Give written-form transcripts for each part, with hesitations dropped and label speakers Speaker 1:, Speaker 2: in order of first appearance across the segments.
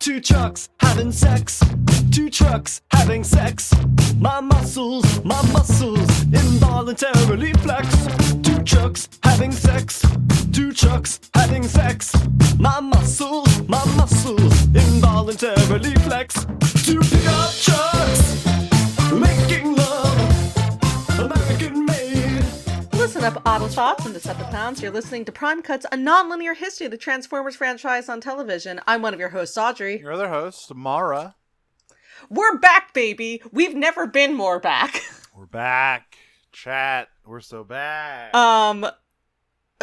Speaker 1: Two trucks having sex. Two trucks having sex. My muscles involuntarily flex. Two trucks having sex. Two trucks having sex. My muscles involuntarily flex. Two pickup trucks making love, American made.
Speaker 2: Listen up, Autobots and Decepticons. You're listening to Prime Cuts, a non-linear history of the Transformers franchise on television. I'm one of your hosts, Audrey.
Speaker 3: Your other host, Mara.
Speaker 2: We're back, baby. We've never been more back.
Speaker 3: We're back. Chat. We're so back.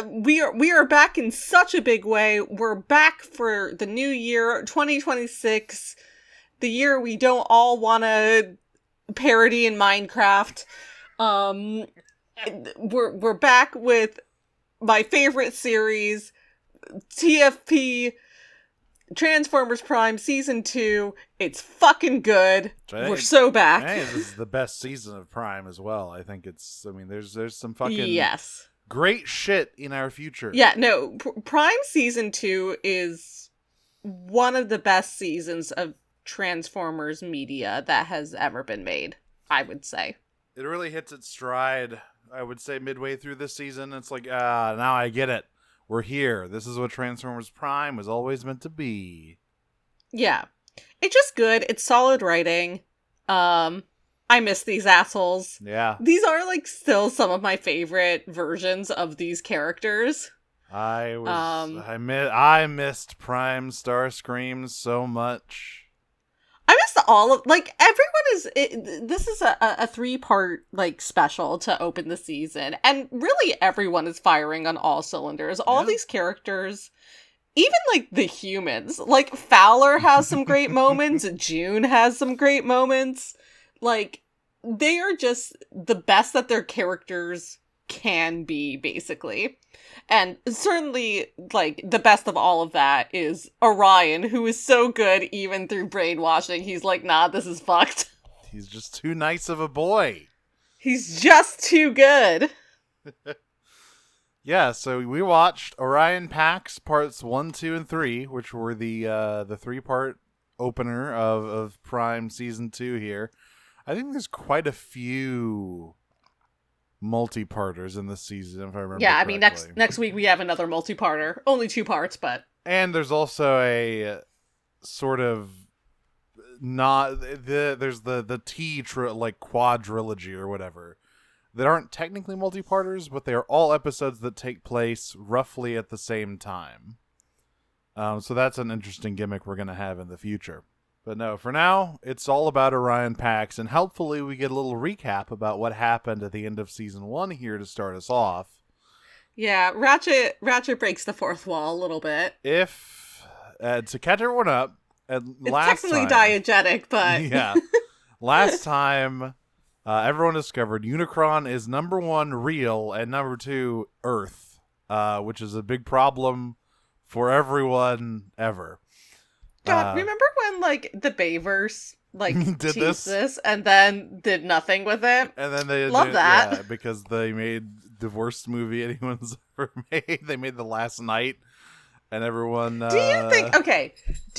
Speaker 2: We are back in such a big way. We're back for the new year, 2026, the year we don't all want to parody in Minecraft. We're back with my favorite series, TFP Transformers Prime Season 2. It's fucking good. We're so back.
Speaker 3: Hey, this is the best season of Prime as well. I think there's some fucking
Speaker 2: yes.
Speaker 3: great shit in our future.
Speaker 2: Yeah, no, Prime Season 2 is one of the best seasons of Transformers media that has ever been made, I would say.
Speaker 3: It really hits its stride, I would say, midway through this season. It's like, now I get it. We're here. This is what Transformers Prime was always meant to be.
Speaker 2: Yeah. It's just good. It's solid writing. I miss these assholes.
Speaker 3: Yeah.
Speaker 2: These are, still some of my favorite versions of ththese characters.
Speaker 3: I missed Prime Starscream so much.
Speaker 2: I missed all of, this is a 3-part, special to open the season, and really everyone is firing on all cylinders. All these characters, even, the humans, Fowler has some great moments, June has some great moments, they are just the best that their characters can be, basically. And certainly, the best of all of that is Orion, who is so good even through brainwashing. He's like, nah, this is fucked.
Speaker 3: He's just too nice of a boy. He's
Speaker 2: just too good.
Speaker 3: Yeah, so we watched Orion Pax Parts 1, 2, and 3, which were the 3-part opener of Prime Season 2 here. I think there's quite a few multi-parters in this season, if I remember correctly.
Speaker 2: I mean, next week we have another multi-parter. Only 2 parts, but...
Speaker 3: And there's also a sort of there's the quadrilogy or whatever that aren't technically multi-parters, but they are all episodes that take place roughly at the same time. So that's an interesting gimmick we're going to have in the future. But no, for now, it's all about Orion Pax, and hopefully we get a little recap about what happened at the end of Season 1 here to start us off.
Speaker 2: Yeah, Ratchet breaks the fourth wall a little bit.
Speaker 3: If, to catch everyone up,
Speaker 2: it's technically diegetic, but...
Speaker 3: Yeah. Last time, everyone discovered Unicron is number 1, real, and number 2, Earth, which is a big problem for everyone ever.
Speaker 2: God, remember when, the Bayverse,
Speaker 3: did
Speaker 2: this and then did nothing with it?
Speaker 3: And then they
Speaker 2: love that.
Speaker 3: Yeah, because they made the worst movie anyone's ever made. They made The Last Night, and everyone...
Speaker 2: Do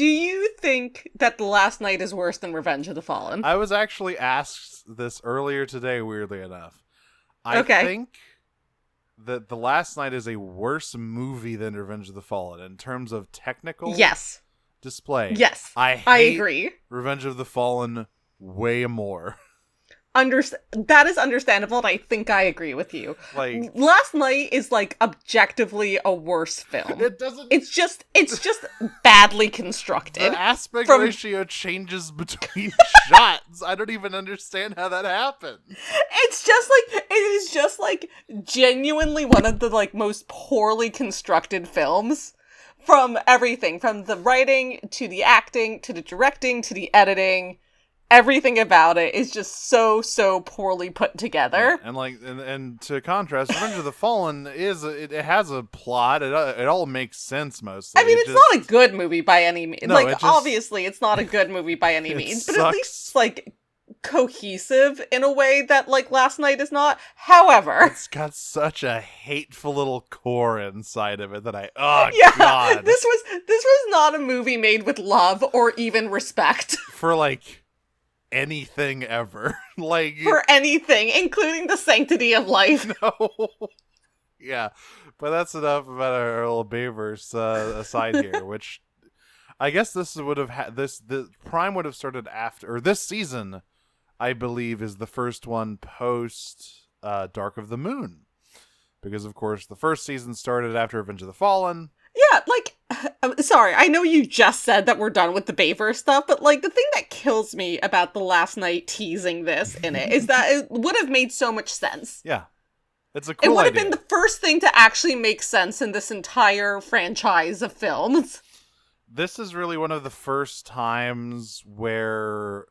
Speaker 2: you think that The Last Night is worse than Revenge of the Fallen?
Speaker 3: I was actually asked this earlier today, weirdly enough. I think that The Last Night is a worse movie than Revenge of the Fallen in terms of technical...
Speaker 2: Yes.
Speaker 3: Display.
Speaker 2: Yes, I agree.
Speaker 3: Revenge of the Fallen way more.
Speaker 2: That is understandable, and I think I agree with you. Last Night is objectively a worse film.
Speaker 3: It doesn't.
Speaker 2: It's just badly constructed.
Speaker 3: The aspect ratio changes between shots. I don't even understand how that happens.
Speaker 2: It is just genuinely one of the most poorly constructed films. From everything, from the writing, to the acting, to the directing, to the editing, everything about it is just so poorly put together.
Speaker 3: And and to contrast, Revenge of the Fallen it has a plot. It all makes sense mostly.
Speaker 2: I mean, it's not a good movie by any means.
Speaker 3: No,
Speaker 2: obviously, it's not a good movie by any means, but at least cohesive in a way that, like, Last Night is not. However,
Speaker 3: It's got such a hateful little core inside of it that God.
Speaker 2: this was not a movie made with love or even respect
Speaker 3: For, like, anything ever. Like,
Speaker 2: for anything, including the sanctity of life.
Speaker 3: no. Yeah, but that's enough about our little Bayverse aside here, which I guess this would have the Prime would have started after, or this season, I believe, is the first one post Dark of the Moon, because of course the first season started after Revenge of the Fallen.
Speaker 2: Yeah, like, sorry, I know you just said that we're done with the Bayverse stuff, but, like, the thing that kills me about the Last Night teasing this in it is that it would have made so much sense.
Speaker 3: Yeah, it's a cool
Speaker 2: It would have
Speaker 3: idea.
Speaker 2: been the first thing to actually make sense in this entire franchise of films.
Speaker 3: This is really one of the first times where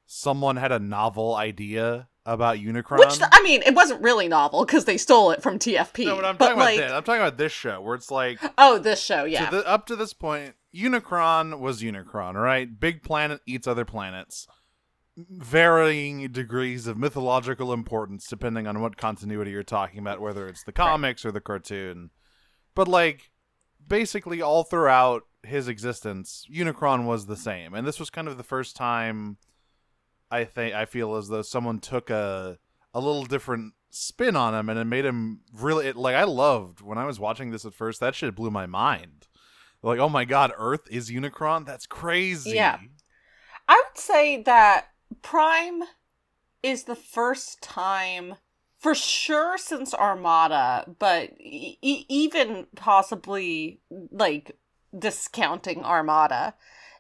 Speaker 3: someone had a novel idea about Unicron.
Speaker 2: Which, I mean, it wasn't really novel, because they stole it from TFP.
Speaker 3: No, but I'm
Speaker 2: but
Speaker 3: talking
Speaker 2: like,
Speaker 3: about this. I'm talking about this show, where it's like,
Speaker 2: oh, this show, yeah.
Speaker 3: up to this point, Unicron was Unicron, right? Big planet eats other planets. Varying degrees of mythological importance, depending on what continuity you're talking about, whether it's the comics or the cartoon. But, like, basically all throughout his existence, Unicron was the same. And this was kind of the first time I feel as though someone took a little different spin on him, and it made him really, like, I loved when I was watching this at first. That shit blew my mind. Like, oh my god, Earth is Unicron? That's crazy.
Speaker 2: Yeah. I would say that Prime is the first time, for sure since Armada, but even possibly, like, discounting Armada,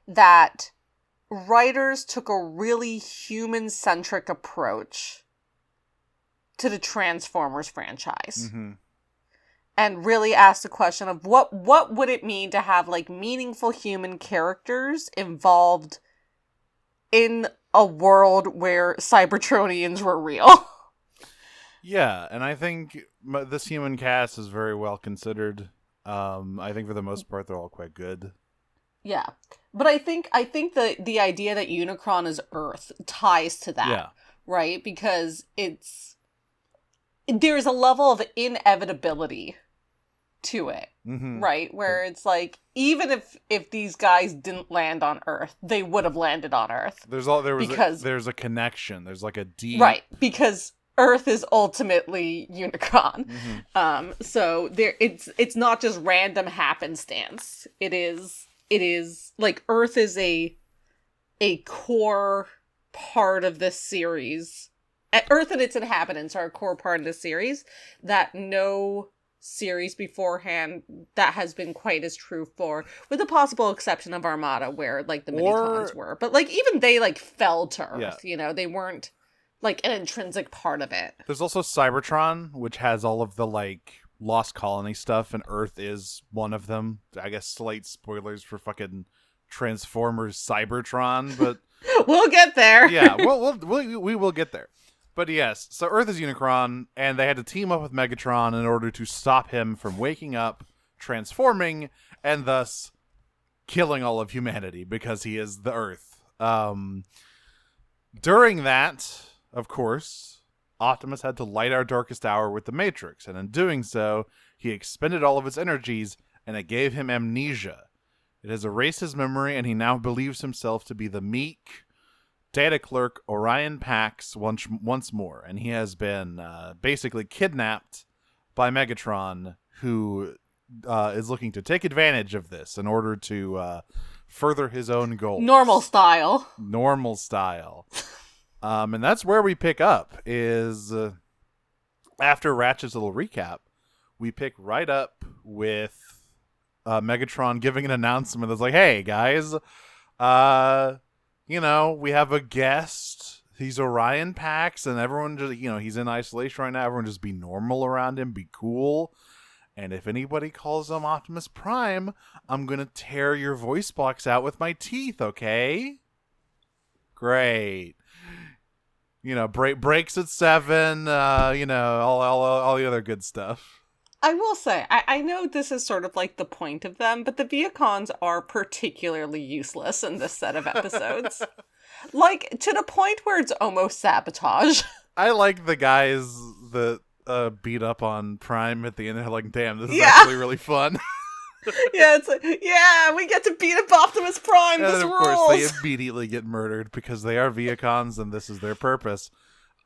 Speaker 2: that writers took a really human-centric approach to the Transformers franchise.
Speaker 3: Mm-hmm.
Speaker 2: And really asked the question of what would it mean to have, like, meaningful human characters involved in a world where Cybertronians were real.
Speaker 3: Yeah, and I think this human cast is very well considered. I think for the most part they're all quite good.
Speaker 2: Yeah. But I think the idea that Unicron is Earth ties to that.
Speaker 3: Yeah.
Speaker 2: Right? Because there's a level of inevitability to it.
Speaker 3: Mm-hmm.
Speaker 2: Right? Where it's like, even if these guys didn't land on Earth, they would have landed on Earth.
Speaker 3: There's a connection. There's like a deep,
Speaker 2: right, because Earth is ultimately Unicron.
Speaker 3: Mm-hmm.
Speaker 2: So it's not just random happenstance. It is like Earth is a core part of this series. Earth and its inhabitants are a core part of the series that no series beforehand that has been quite as true for, with the possible exception of Armada, where, like, the Minicons were. But, like, even they, like, fell to Earth,
Speaker 3: Yeah.
Speaker 2: you know? They weren't, like, an intrinsic part of it.
Speaker 3: There's also Cybertron, which has all of the, like, Lost Colony stuff, and Earth is one of them. I guess slight spoilers for fucking Transformers Cybertron, but
Speaker 2: We'll get there.
Speaker 3: yeah, we will get there. But yes, so Earth is Unicron, and they had to team up with Megatron in order to stop him from waking up, transforming, and thus killing all of humanity, because he is the Earth. During that, of course, Optimus had to light our darkest hour with the Matrix, and in doing so, he expended all of his energies, and it gave him amnesia. It has erased his memory, and he now believes himself to be the meek data clerk Orion Pax once more, and he has been basically kidnapped by Megatron, who is looking to take advantage of this in order to further his own goals.
Speaker 2: Normal style.
Speaker 3: And that's where we pick up, is after Ratchet's little recap, we pick right up with Megatron giving an announcement that's like, hey, guys, we have a guest. He's Orion Pax, and everyone just, he's in isolation right now. Everyone just be normal around him, be cool. And if anybody calls him Optimus Prime, I'm going to tear your voice box out with my teeth, okay? Great. Breaks at 7, all the other good stuff.
Speaker 2: I will say, I know this is sort of like the point of them, but the Viacons are particularly useless in this set of episodes. Like, to the point where it's almost sabotage.
Speaker 3: I like the guys that beat up on Prime at the end. They're like, damn, this is
Speaker 2: Yeah.
Speaker 3: actually really fun.
Speaker 2: Yeah, it's like, yeah, we get to beat up Optimus Prime.
Speaker 3: And
Speaker 2: This
Speaker 3: then, of
Speaker 2: rules.
Speaker 3: course, they immediately get murdered because they are Viacons and this is their purpose.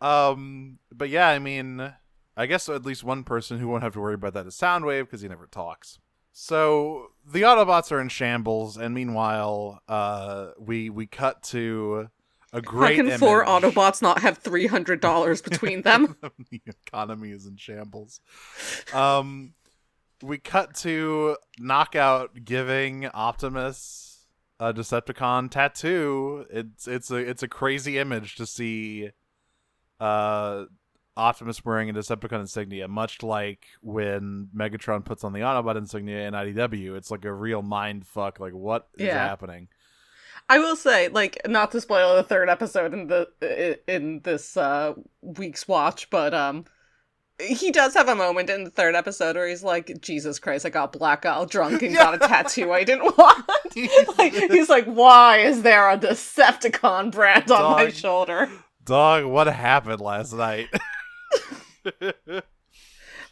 Speaker 3: But yeah, I mean, I guess at least one person who won't have to worry about that is Soundwave because he never talks. So the Autobots are in shambles, and meanwhile, we cut to a great
Speaker 2: How can four
Speaker 3: image.
Speaker 2: Autobots not have $300 between them?
Speaker 3: The economy is in shambles. We cut to Knockout giving Optimus a Decepticon tattoo. It's a crazy image to see Optimus wearing a Decepticon insignia, much like when Megatron puts on the Autobot insignia in IDW. It's like a real mind fuck. Like, what is happening?
Speaker 2: I will say, like, not to spoil the third episode in this week's watch, but he does have a moment in the third episode where he's like, Jesus Christ, I got blackout drunk and got a tattoo I didn't want. Like, he's like, why is there a Decepticon brand on my shoulder?
Speaker 3: Dog, what happened last night?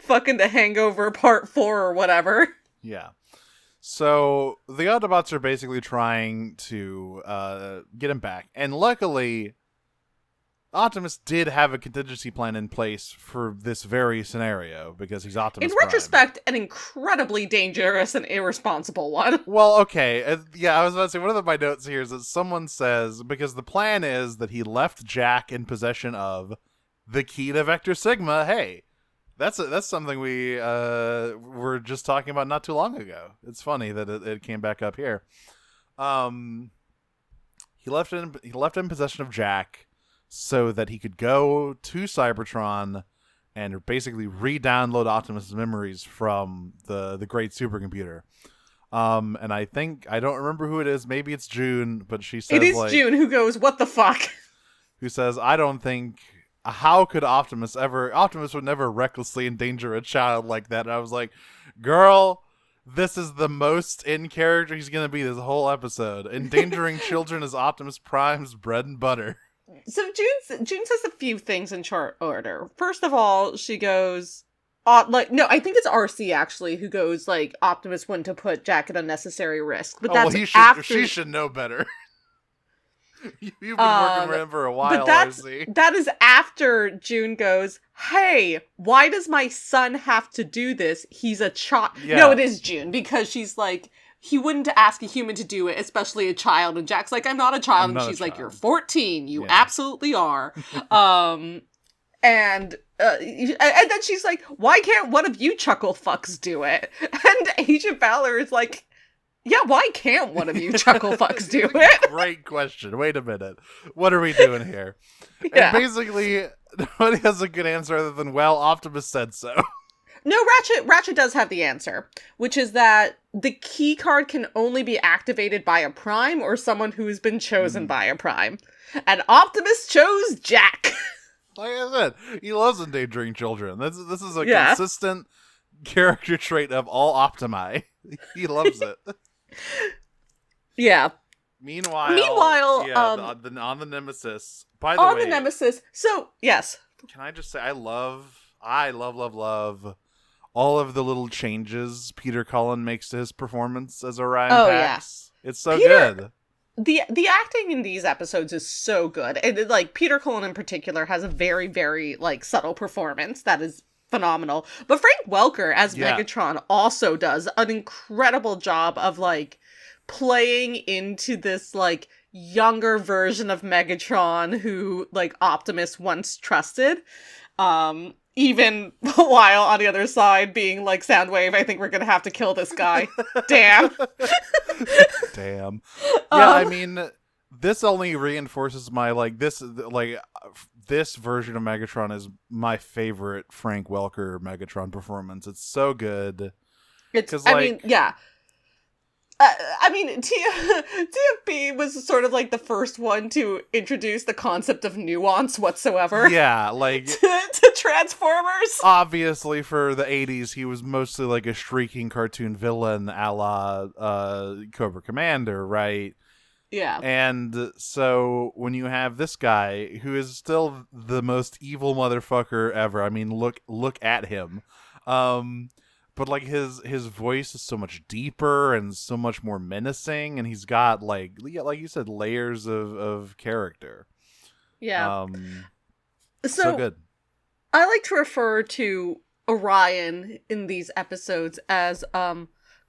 Speaker 2: Fucking The Hangover Part 4 or whatever.
Speaker 3: Yeah. So the Autobots are basically trying to get him back. And luckily, Optimus did have a contingency plan in place for this very scenario because he's Optimus
Speaker 2: In
Speaker 3: Prime.
Speaker 2: retrospect, an incredibly dangerous and irresponsible one.
Speaker 3: Well, okay. Yeah, I was about to say, one of my notes here is that someone says, because the plan is that he left Jack in possession of the key to Vector Sigma. Hey, that's something we were just talking about not too long ago. It's funny that it came back up here. He left in possession of Jack so that he could go to Cybertron and basically re-download Optimus' memories from the great supercomputer. And I don't remember who it is. Maybe it's June, but she says,
Speaker 2: it is June who goes, what the fuck?
Speaker 3: Who says, I don't think, how could Optimus would never recklessly endanger a child like that. And I was like, girl, this is the most in character he's going to be this whole episode. Endangering children is Optimus Prime's bread and butter.
Speaker 2: So June says a few things in short order. First of all, she goes, I think it's RC actually who goes like, Optimus wouldn't have put Jack at unnecessary risk. But
Speaker 3: she should know better. You've been working with him for a while, RC.
Speaker 2: That is after June goes, hey, why does my son have to do this? He's a child.
Speaker 3: Yeah.
Speaker 2: No, it is June because she's like, he wouldn't ask a human to do it, especially a child. And Jack's like, I'm not a child. And she's like, you're 14. You absolutely are. And then she's like, why can't one of you chuckle fucks do it? And Agent Valor is like, yeah, why can't one of you chuckle fucks do it?
Speaker 3: Great question. Wait a minute. What are we doing here? Yeah. And basically, nobody has a good answer other than, well, Optimus said so.
Speaker 2: No, Ratchet does have the answer, which is that the key card can only be activated by a Prime or someone who's been chosen by a Prime. And Optimus chose Jack.
Speaker 3: Like I said, he loves endangering children. This is a consistent character trait of all Optimi. He loves it.
Speaker 2: Yeah.
Speaker 3: Meanwhile, on the Nemesis. By the way,
Speaker 2: on the Nemesis. So yes.
Speaker 3: Can I just say I love all of the little changes Peter Cullen makes to his performance as Orion Pax. Yeah. It's so good.
Speaker 2: The acting in these episodes is so good. And like Peter Cullen in particular has a very, very like subtle performance that is phenomenal. But Frank Welker as Megatron also does an incredible job of like playing into this like younger version of Megatron who like Optimus once trusted. Even while on the other side being like, Soundwave, I think we're gonna have to kill this guy. Damn.
Speaker 3: Damn. Yeah, I mean, this only reinforces my this version of Megatron is my favorite Frank Welker Megatron performance. It's so good.
Speaker 2: TFP was sort of like the first one to introduce the concept of nuance whatsoever.
Speaker 3: Yeah, like
Speaker 2: to Transformers.
Speaker 3: Obviously, for the 80s, he was mostly like a shrieking cartoon villain, a la Cobra Commander, right?
Speaker 2: Yeah.
Speaker 3: And so when you have this guy who is still the most evil motherfucker ever, I mean, look at him. But like his voice is so much deeper and so much more menacing, and he's got like you said, layers of character.
Speaker 2: Yeah.
Speaker 3: So good.
Speaker 2: I like to refer to Orion in these episodes as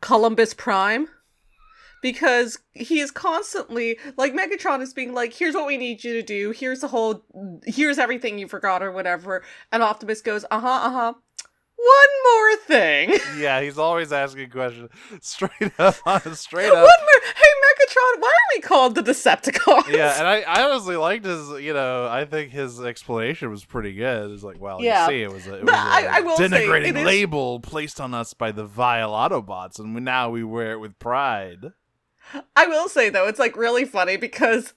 Speaker 2: Columbus Prime. Because he is constantly, like, Megatron is being like, here's what we need you to do, here's everything you forgot or whatever, and Optimus goes, one more thing.
Speaker 3: Yeah, he's always asking questions. Straight up.
Speaker 2: One more, hey Megatron, why are we called the Decepticons?
Speaker 3: Yeah, and I honestly liked his, I think his explanation was pretty good. It's like, well,
Speaker 2: yeah.
Speaker 3: you see, it was a denigrating label placed on us by the vile Autobots, and now we wear it with pride.
Speaker 2: I will say, though, it's, like, really funny because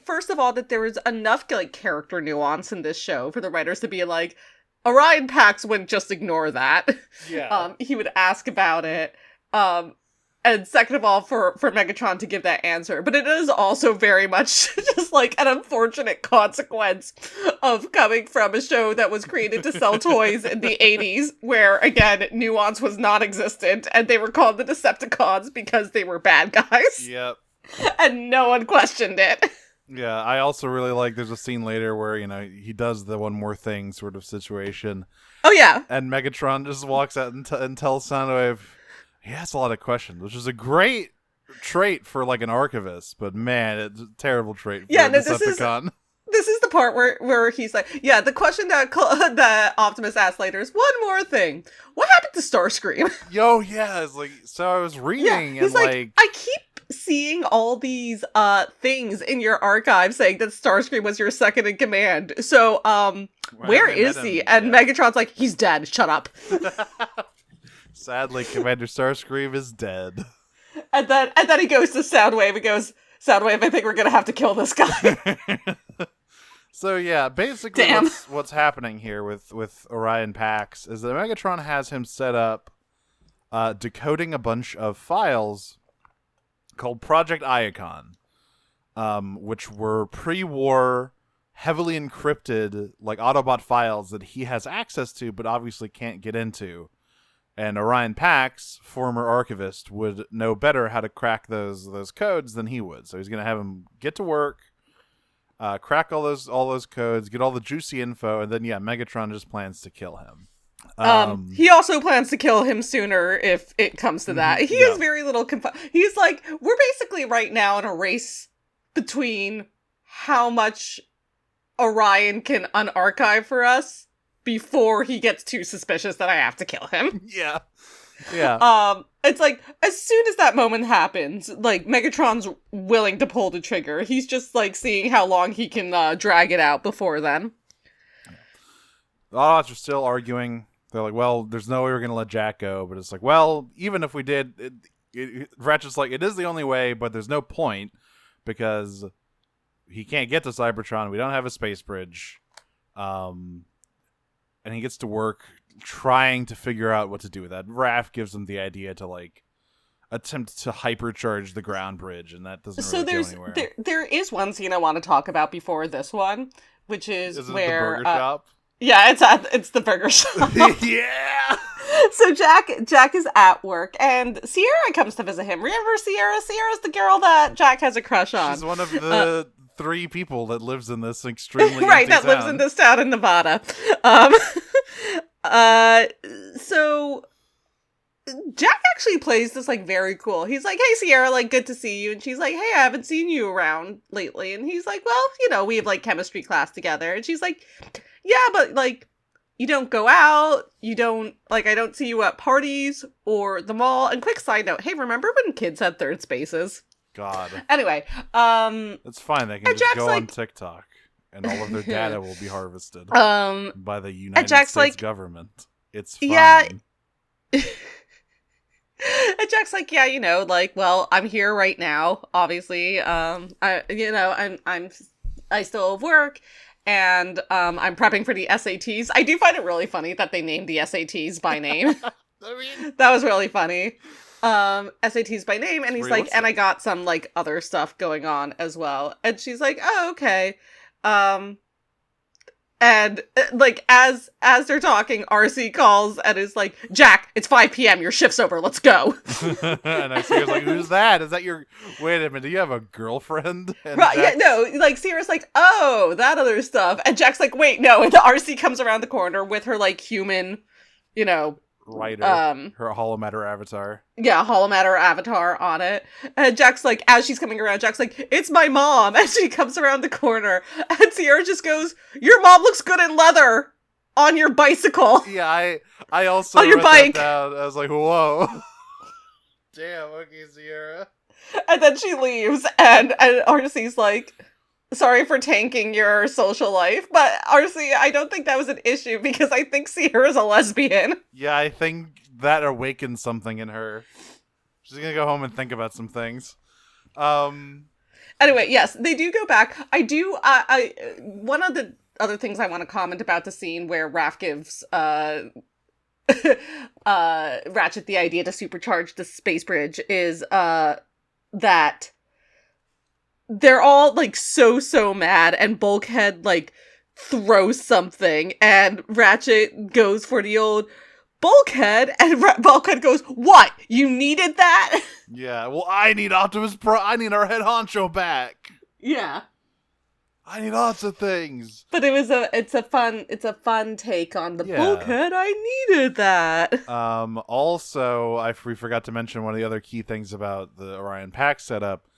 Speaker 2: first of all, that there was enough, like, character nuance in this show for the writers to be like, Orion Pax wouldn't just ignore that.
Speaker 3: Yeah.
Speaker 2: He would ask about it. And second of all, for Megatron to give that answer. But it is also very much just, like, an unfortunate consequence of coming from a show that was created to sell toys in the 80s, where, again, nuance was non-existent, and they were called the Decepticons because they were bad guys.
Speaker 3: Yep.
Speaker 2: And no one questioned it.
Speaker 3: Yeah, I also really like, there's a scene later where, he does the one more thing sort of situation.
Speaker 2: Oh, yeah.
Speaker 3: And Megatron just walks out and tells Soundwave, he has a lot of questions, which is a great trait for, like, an archivist, but man, it's a terrible trait for a Decepticon.
Speaker 2: This is the part where he's like, yeah, the question that Optimus asks later is, one more thing. What happened to Starscream?
Speaker 3: Yo, yeah, it's like, so I was reading,
Speaker 2: he's
Speaker 3: and
Speaker 2: like, I keep seeing all these things in your archive saying that Starscream was your second in command. So, where is he? And Megatron's like, he's dead, shut up.
Speaker 3: Sadly, Commander Starscream is dead.
Speaker 2: And then he goes to Soundwave and goes, Soundwave, I think we're gonna have to kill this guy.
Speaker 3: So yeah, basically what's happening here with Orion Pax is that Megatron has him set up decoding a bunch of files called Project Iacon, which were pre-war, heavily encrypted, like, Autobot files that he has access to but obviously can't get into. And Orion Pax, former archivist, would know better how to crack those codes than he would. So he's going to have him get to work, crack all those codes, get all the juicy info, and then Megatron just plans to kill him.
Speaker 2: He also plans to kill him sooner if it comes to that. He is very little he's like, we're basically right now in a race between how much Orion can unarchive for us before he gets too suspicious that I have to kill him.
Speaker 3: Yeah. Yeah.
Speaker 2: It's like, as soon as that moment happens, like, Megatron's willing to pull the trigger. He's just, like, seeing how long he can drag it out before then.
Speaker 3: The Autobots are still arguing. They're like, well, there's no way we're going to let Jack go. But it's like, well, even if we did, Ratchet's like, it is the only way, but there's no point because he can't get to Cybertron. We don't have a space bridge. And he gets to work trying to figure out what to do with that. Raph gives him the idea to, like, attempt to hypercharge the ground bridge, and that doesn't really go anywhere.
Speaker 2: There is one scene I want to talk about before this one, which is
Speaker 3: it
Speaker 2: where
Speaker 3: the burger shop?
Speaker 2: Yeah, it's the burger shop.
Speaker 3: Yeah.
Speaker 2: So Jack is at work, and Sierra comes to visit him. Remember Sierra? Sierra's the girl that Jack has a crush on.
Speaker 3: She's one of the 3 people that lives in this extremely
Speaker 2: right, that
Speaker 3: town.
Speaker 2: lives in this town in Nevada. So Jack actually plays this, like, very cool. He's like, hey, Sierra, like, good to see you. And she's like, hey, I haven't seen you around lately. And he's like, well, we have, like, chemistry class together. And she's like, yeah, but, like, you don't go out. You don't, like, I don't see you at parties or the mall. And quick side note, hey, remember when kids had third spaces?
Speaker 3: God.
Speaker 2: Anyway,
Speaker 3: it's fine. They can just
Speaker 2: Jack's
Speaker 3: go
Speaker 2: like,
Speaker 3: on TikTok, and all of their data will be harvested by the United States government. It's fine.
Speaker 2: Yeah. And Jack's like, yeah, well, I'm here right now. Obviously, I still have work, and I'm prepping for the SATs. I do find it really funny that they named the SATs by name.
Speaker 3: I mean,
Speaker 2: that was really funny. SATs by name, and he's like, and I got some like other stuff going on as well. And she's like, oh, okay. And like as they're talking, RC calls and is like, Jack, it's 5 p.m. Your shift's over. Let's go.
Speaker 3: And I Sierra's like, who's that? Is that your? Wait a minute. Do you have a girlfriend? And
Speaker 2: right? Yeah, no. Like Sierra's like, oh, that other stuff. And Jack's like, wait, no. And the RC comes around the corner with her like human,
Speaker 3: writer, her holomatter avatar.
Speaker 2: Yeah, holomatter avatar on it. And Jack's like, as she's coming around, Jack's like, it's my mom. And she comes around the corner. And Sierra just goes, your mom looks good in leather on your bicycle.
Speaker 3: Yeah, I also
Speaker 2: on your bike.
Speaker 3: That down. I was like, whoa. Damn, okay, Sierra.
Speaker 2: And then she leaves, and RC's like, sorry for tanking your social life, but RC, I don't think that was an issue because I think Sierra's a lesbian.
Speaker 3: Yeah, I think that awakens something in her. She's gonna go home and think about some things.
Speaker 2: Anyway, yes, they do go back. I do, one of the other things I want to comment about the scene where Raph gives, Ratchet the idea to supercharge the space bridge is, that they're all, like, so mad, and Bulkhead, like, throws something, and Ratchet goes for the old Bulkhead, and Bulkhead goes, what? You needed that?
Speaker 3: Yeah, well, I need Optimus Prime. I need our head honcho back.
Speaker 2: Yeah.
Speaker 3: I need lots of things.
Speaker 2: But it's a fun take on the Bulkhead. I needed that.
Speaker 3: Also, we forgot to mention one of the other key things about the Orion Pack setup.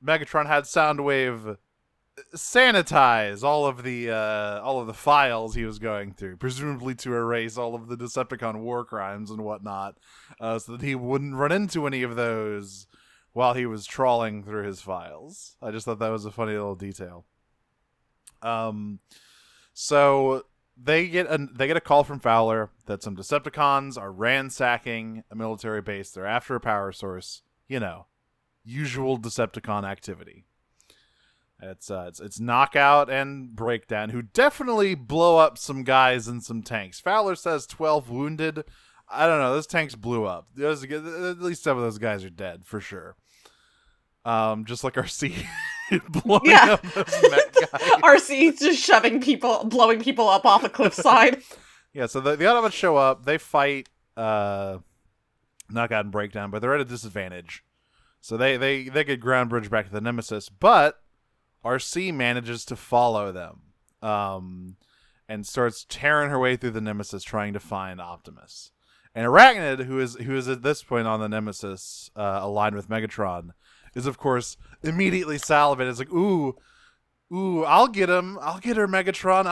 Speaker 3: Megatron had Soundwave sanitize all of the files he was going through, presumably to erase all of the Decepticon war crimes and whatnot, so that he wouldn't run into any of those while he was trawling through his files. I just thought that was a funny little detail. So they get a call from Fowler that some Decepticons are ransacking a military base. They're after a power source. Usual Decepticon activity. It's Knockout and Breakdown, who definitely blow up some guys and some tanks. Fowler says 12 wounded. I don't know. Those tanks blew up. At least some of those guys are dead for sure. Just like RC blowing up those mech guys.
Speaker 2: RC just blowing people up off a cliffside.
Speaker 3: Yeah. So the Autobots show up. They fight Knockout and Breakdown, but they're at a disadvantage. So they get ground bridge back to the Nemesis, but RC manages to follow them, and starts tearing her way through the Nemesis, trying to find Optimus. And Arachnid, who is at this point on the Nemesis, aligned with Megatron, is of course immediately salivated. It's like, ooh, I'll get him. I'll get her, Megatron.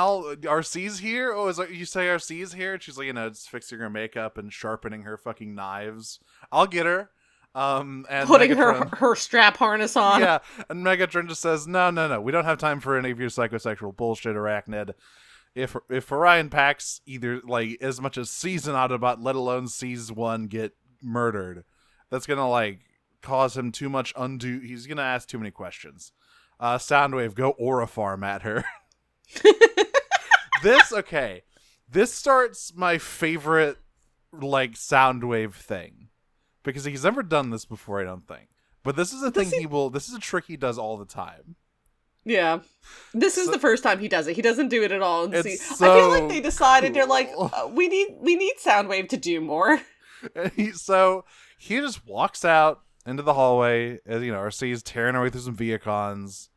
Speaker 3: RC's here. Oh, you say RC's here? And she's like, just fixing her makeup and sharpening her fucking knives. I'll get her. And
Speaker 2: putting
Speaker 3: Megatron,
Speaker 2: her strap harness on.
Speaker 3: Yeah, and Megatron just says, no, we don't have time for any of your psychosexual bullshit, Arachnid. If Orion Pax either like as much as sees an Autobot, let alone sees one get murdered, that's gonna like cause him too much undue. He's gonna ask too many questions. Soundwave, go aura farm at her. This starts my favorite like Soundwave thing. Because he's never done this before, I don't think. But this is a thing this is a trick he does all the time.
Speaker 2: Yeah. This is the first time he does it. He doesn't do it at all. I feel like they decided, they're like, we need Soundwave to do more.
Speaker 3: So he just walks out into the hallway, as RC is tearing her way through some Viacons.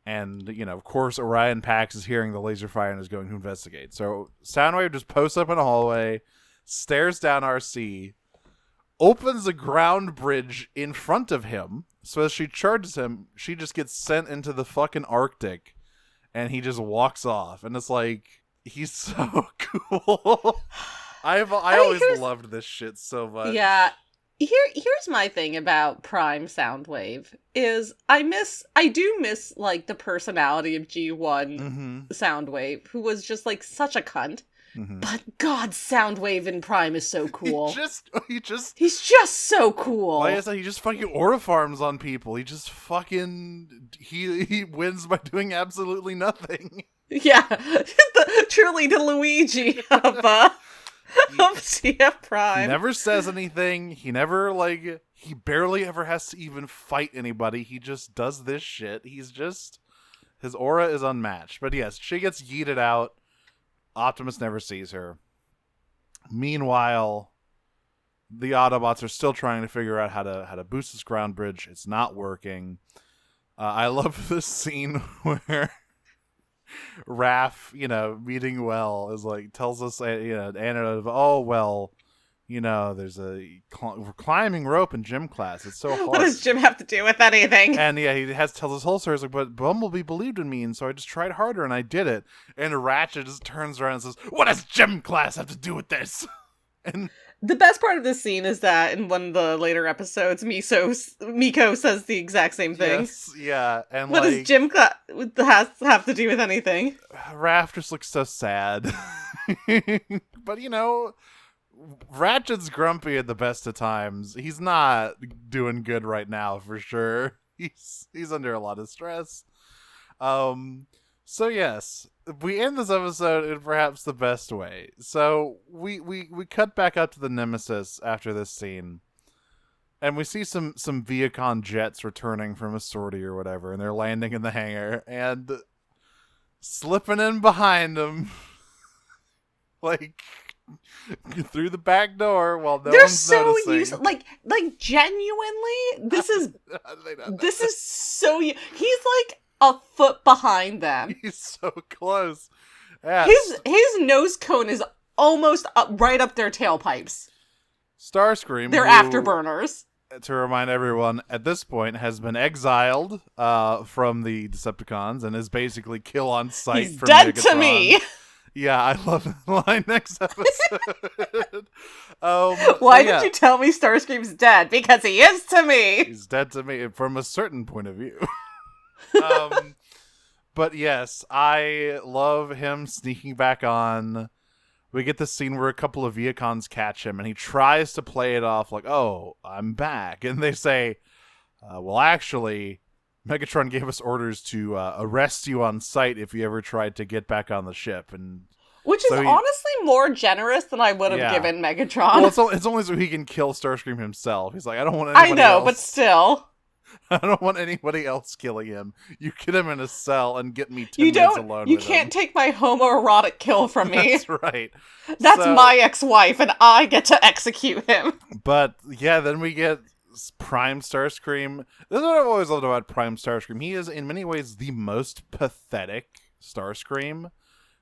Speaker 3: And, of course, Orion Pax is hearing the laser fire and is going to investigate. So Soundwave just posts up in a hallway, stares down RC, opens a ground bridge in front of him, so as she charges him, she just gets sent into the fucking Arctic, and he just walks off. And it's like, he's so cool. I always loved this shit so much.
Speaker 2: Yeah. Here's my thing about Prime Soundwave is I do miss like the personality of G1 Soundwave, who was just like such a cunt. Mm-hmm. But God, Soundwave in Prime is so cool. He's just so cool.
Speaker 3: Like I said, he just fucking aura farms on people. He just fucking he wins by doing absolutely nothing.
Speaker 2: Yeah, truly the Luigi of Amnesia
Speaker 3: He
Speaker 2: Prime.
Speaker 3: never says anything. He never, like, he barely ever has to even fight anybody. He just does this shit. He's just, his aura is unmatched. But yes, she gets yeeted out. Optimus never sees her. Meanwhile, the Autobots are still trying to figure out how to boost this ground bridge. It's not working. I love this scene where Raph, meeting Well is like, tells us, Anna, oh, well, there's a climbing rope in gym class. It's so hard.
Speaker 2: What does Jim have to do with anything?
Speaker 3: And yeah, he tells his whole story. He's like, but Bumblebee believed in me, and so I just tried harder, and I did it. And Ratchet just turns around and says, what does gym class have to do with this? And
Speaker 2: the best part of this scene is that in one of the later episodes, Miko says the exact same thing.
Speaker 3: yes, yeah. And
Speaker 2: what does gym class have to do with anything?
Speaker 3: Raph just looks so sad. But, Ratchet's grumpy at the best of times. He's not doing good right now, for sure. He's under a lot of stress. So yes, we end this episode in perhaps the best way. So we cut back up to the Nemesis after this scene, and we see some Viacon jets returning from a sortie or whatever, and they're landing in the hangar, and slipping in behind them, like, through the back door while
Speaker 2: They're
Speaker 3: one's
Speaker 2: so
Speaker 3: noticing.
Speaker 2: used, like genuinely. This is so. He's like a foot behind them.
Speaker 3: He's so close. Yeah.
Speaker 2: His nose cone is almost right up their tailpipes.
Speaker 3: Starscream,
Speaker 2: They're
Speaker 3: who,
Speaker 2: afterburners.
Speaker 3: to remind everyone, at this point has been exiled from the Decepticons and is basically kill on sight.
Speaker 2: He's
Speaker 3: for
Speaker 2: dead
Speaker 3: Megatron.
Speaker 2: to me.
Speaker 3: Yeah, I love that line next episode.
Speaker 2: Why did you tell me Starscream's dead? Because he is to me.
Speaker 3: He's dead to me from a certain point of view. But yes, I love him sneaking back on. We get this scene where a couple of Viacons catch him, and he tries to play it off like, oh, I'm back. And they say, well, actually, Megatron gave us orders to arrest you on sight if you ever tried to get back on the ship. And
Speaker 2: which is honestly more generous than I would have given Megatron.
Speaker 3: Well, it's only so he can kill Starscream himself. He's like, I don't want anybody else.
Speaker 2: But still.
Speaker 3: I don't want anybody else killing him. You get him in a cell and get me 10 minutes alone with him.
Speaker 2: You can't take my homoerotic kill from me.
Speaker 3: That's right.
Speaker 2: That's my ex-wife, and I get to execute him.
Speaker 3: But, yeah, then we get Prime Starscream. This is what I've always loved about Prime Starscream. He is, in many ways, the most pathetic Starscream.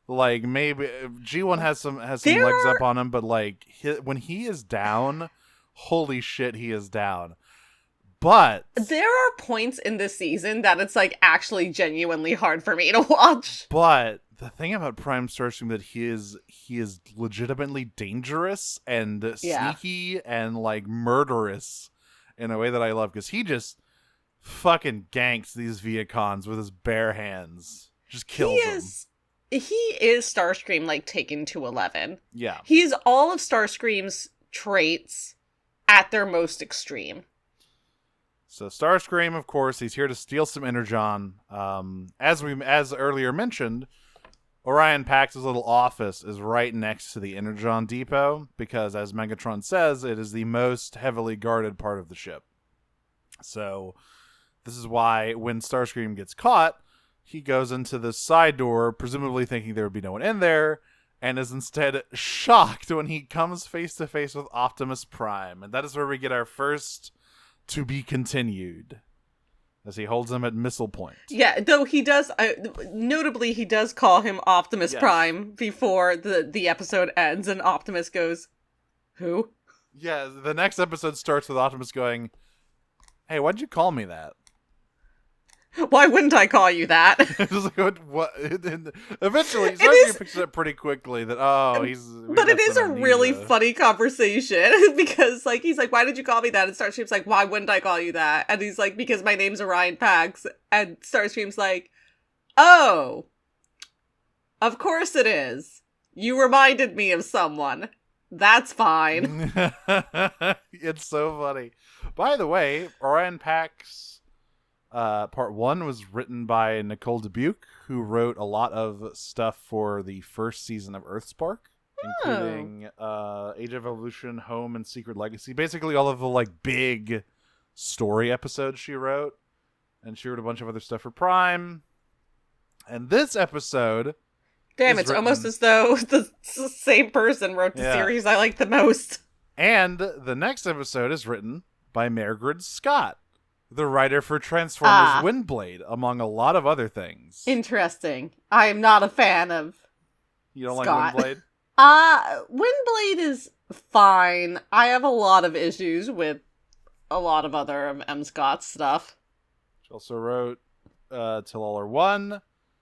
Speaker 3: Like, maybe G1 has some legs up on him, but, like, when he is down, holy shit, he is down. But
Speaker 2: there are points in this season that it's like actually genuinely hard for me to watch.
Speaker 3: But the thing about Prime Starscream that he is legitimately dangerous and sneaky and like murderous in a way that I love, because he just fucking ganks these Viacons with his bare hands. Just kills them.
Speaker 2: He is Starscream like taken to 11.
Speaker 3: Yeah. He's
Speaker 2: all of Starscream's traits at their most extreme.
Speaker 3: So Starscream, of course, he's here to steal some Energon. As earlier mentioned, Orion Pax's little office is right next to the Energon depot because, as Megatron says, it is the most heavily guarded part of the ship. So this is why when Starscream gets caught, he goes into the side door, presumably thinking there would be no one in there, and is instead shocked when he comes face to face with Optimus Prime. And that is where we get our first to be continued, as he holds him at missile point.
Speaker 2: Yeah, though he does, notably, he does call him Optimus Prime before the episode ends, and Optimus goes, who?
Speaker 3: Yeah, the next episode starts with Optimus going, hey, why'd you call me that?
Speaker 2: Why wouldn't I call you that?
Speaker 3: Just like, what? Eventually, Starscream picks it up pretty quickly that, he's...
Speaker 2: But it is a really funny conversation, because, like, he's like, why did you call me that? And Starscream's like, why wouldn't I call you that? And he's like, because my name's Orion Pax. And Starscream's like, oh, of course it is. You reminded me of someone. That's fine.
Speaker 3: It's so funny. By the way, Orion Pax... Part 1 was written by Nicole Dubuque, who wrote a lot of stuff for the first season of Earthspark. including Age of Evolution, Home, and Secret Legacy. Basically, all of the like big story episodes she wrote, and she wrote a bunch of other stuff for Prime. And this episode,
Speaker 2: damn, it's almost as though the same person wrote the series I like the most.
Speaker 3: And the next episode is written by Margaret Scott, the writer for Transformers Windblade, among a lot of other things.
Speaker 2: Interesting. I am not a fan of
Speaker 3: You don't
Speaker 2: Scott.
Speaker 3: like Windblade?
Speaker 2: Windblade is fine. I have a lot of issues with a lot of other of M. Scott's stuff.
Speaker 3: She also wrote Till All Are One.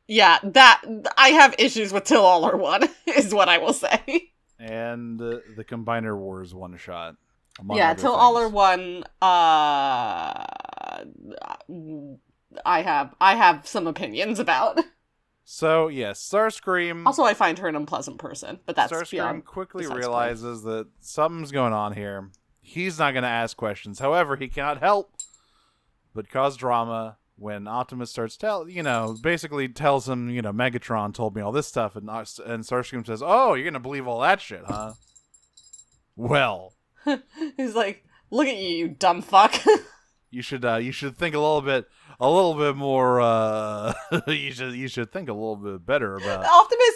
Speaker 2: Yeah, that I have issues with Till All Are One, is what I will say.
Speaker 3: And the Combiner Wars one-shot.
Speaker 2: Yeah, Till All Are One, I have some opinions about.
Speaker 3: So, yes, Starscream...
Speaker 2: Also, I find her an unpleasant person, but that's
Speaker 3: Starscream quickly realizes that something's going on here. He's not going to ask questions. However, he cannot help but cause drama when Optimus starts basically tells him, Megatron told me all this stuff, and Starscream says, "Oh, you're going to believe all that shit, huh?" Well...
Speaker 2: He's like, "Look at you dumb fuck."
Speaker 3: You should think a little bit more. You should think a little bit better about.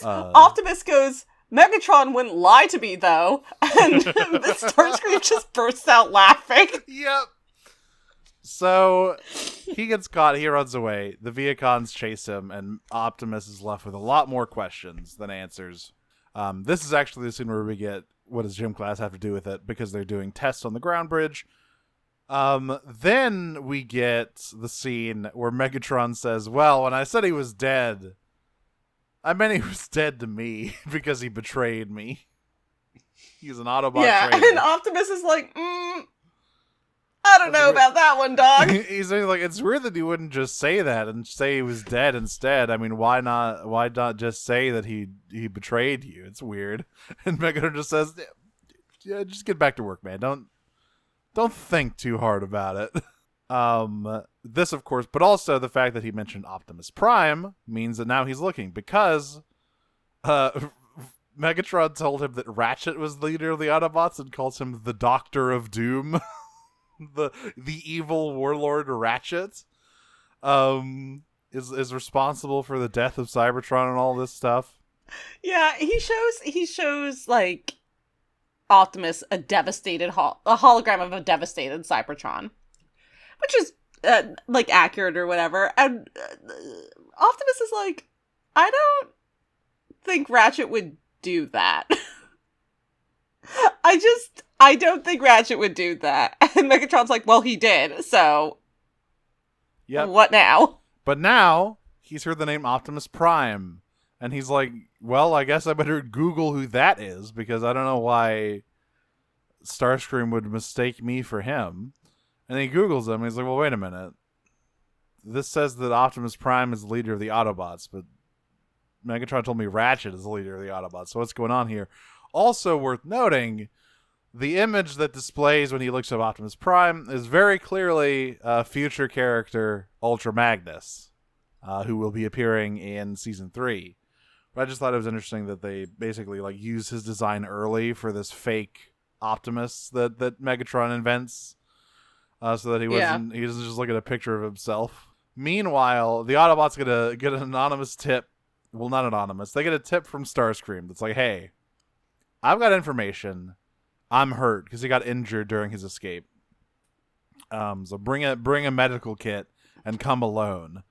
Speaker 2: Optimus goes, "Megatron wouldn't lie to me, though," and Starscream just bursts out laughing.
Speaker 3: Yep. So he gets caught. He runs away. The Viacons chase him, and Optimus is left with a lot more questions than answers. This is actually the scene where we get, what does gym class have to do with it? Because they're doing tests on the ground bridge. Then we get the scene where Megatron says, "Well, when I said he was dead, I meant he was dead to me because he betrayed me." He's an Autobot traitor.
Speaker 2: And Optimus is like, I don't know about that one, dog.
Speaker 3: He's like, it's weird that he wouldn't just say that and say he was dead instead. I mean, why not just say that he betrayed you? It's weird. And Megatron just says, "Yeah, just get back to work, man. Don't think too hard about it." This, of course, but also the fact that he mentioned Optimus Prime means that now he's looking, because Megatron told him that Ratchet was the leader of the Autobots and calls him the Doctor of Doom. the evil warlord Ratchet is responsible for the death of Cybertron and all this stuff.
Speaker 2: Yeah, he shows like Optimus a hologram of a devastated Cybertron, which is like accurate or whatever. And Optimus is like, "I don't think Ratchet would do that." I don't think Ratchet would do that. And Megatron's like, "Well, he did, so
Speaker 3: yep.
Speaker 2: What now?"
Speaker 3: But now he's heard the name Optimus Prime, and he's like, "Well, I guess I better Google who that is, because I don't know why Starscream would mistake me for him." And he Googles him, and he's like, "Well, wait a minute. This says that Optimus Prime is the leader of the Autobots, but Megatron told me Ratchet is the leader of the Autobots, so what's going on here?" Also worth noting, the image that displays when he looks up Optimus Prime is very clearly a future character, Ultra Magnus, who will be appearing in Season 3. But I just thought it was interesting that they basically use his design early for this fake Optimus that Megatron invents, so that he doesn't just look at a picture of himself. Meanwhile, the Autobots get an anonymous tip. Well, not anonymous. They get a tip from Starscream that's like, "Hey, I've got information. I'm hurt because he got injured during his escape. So bring a medical kit and come alone."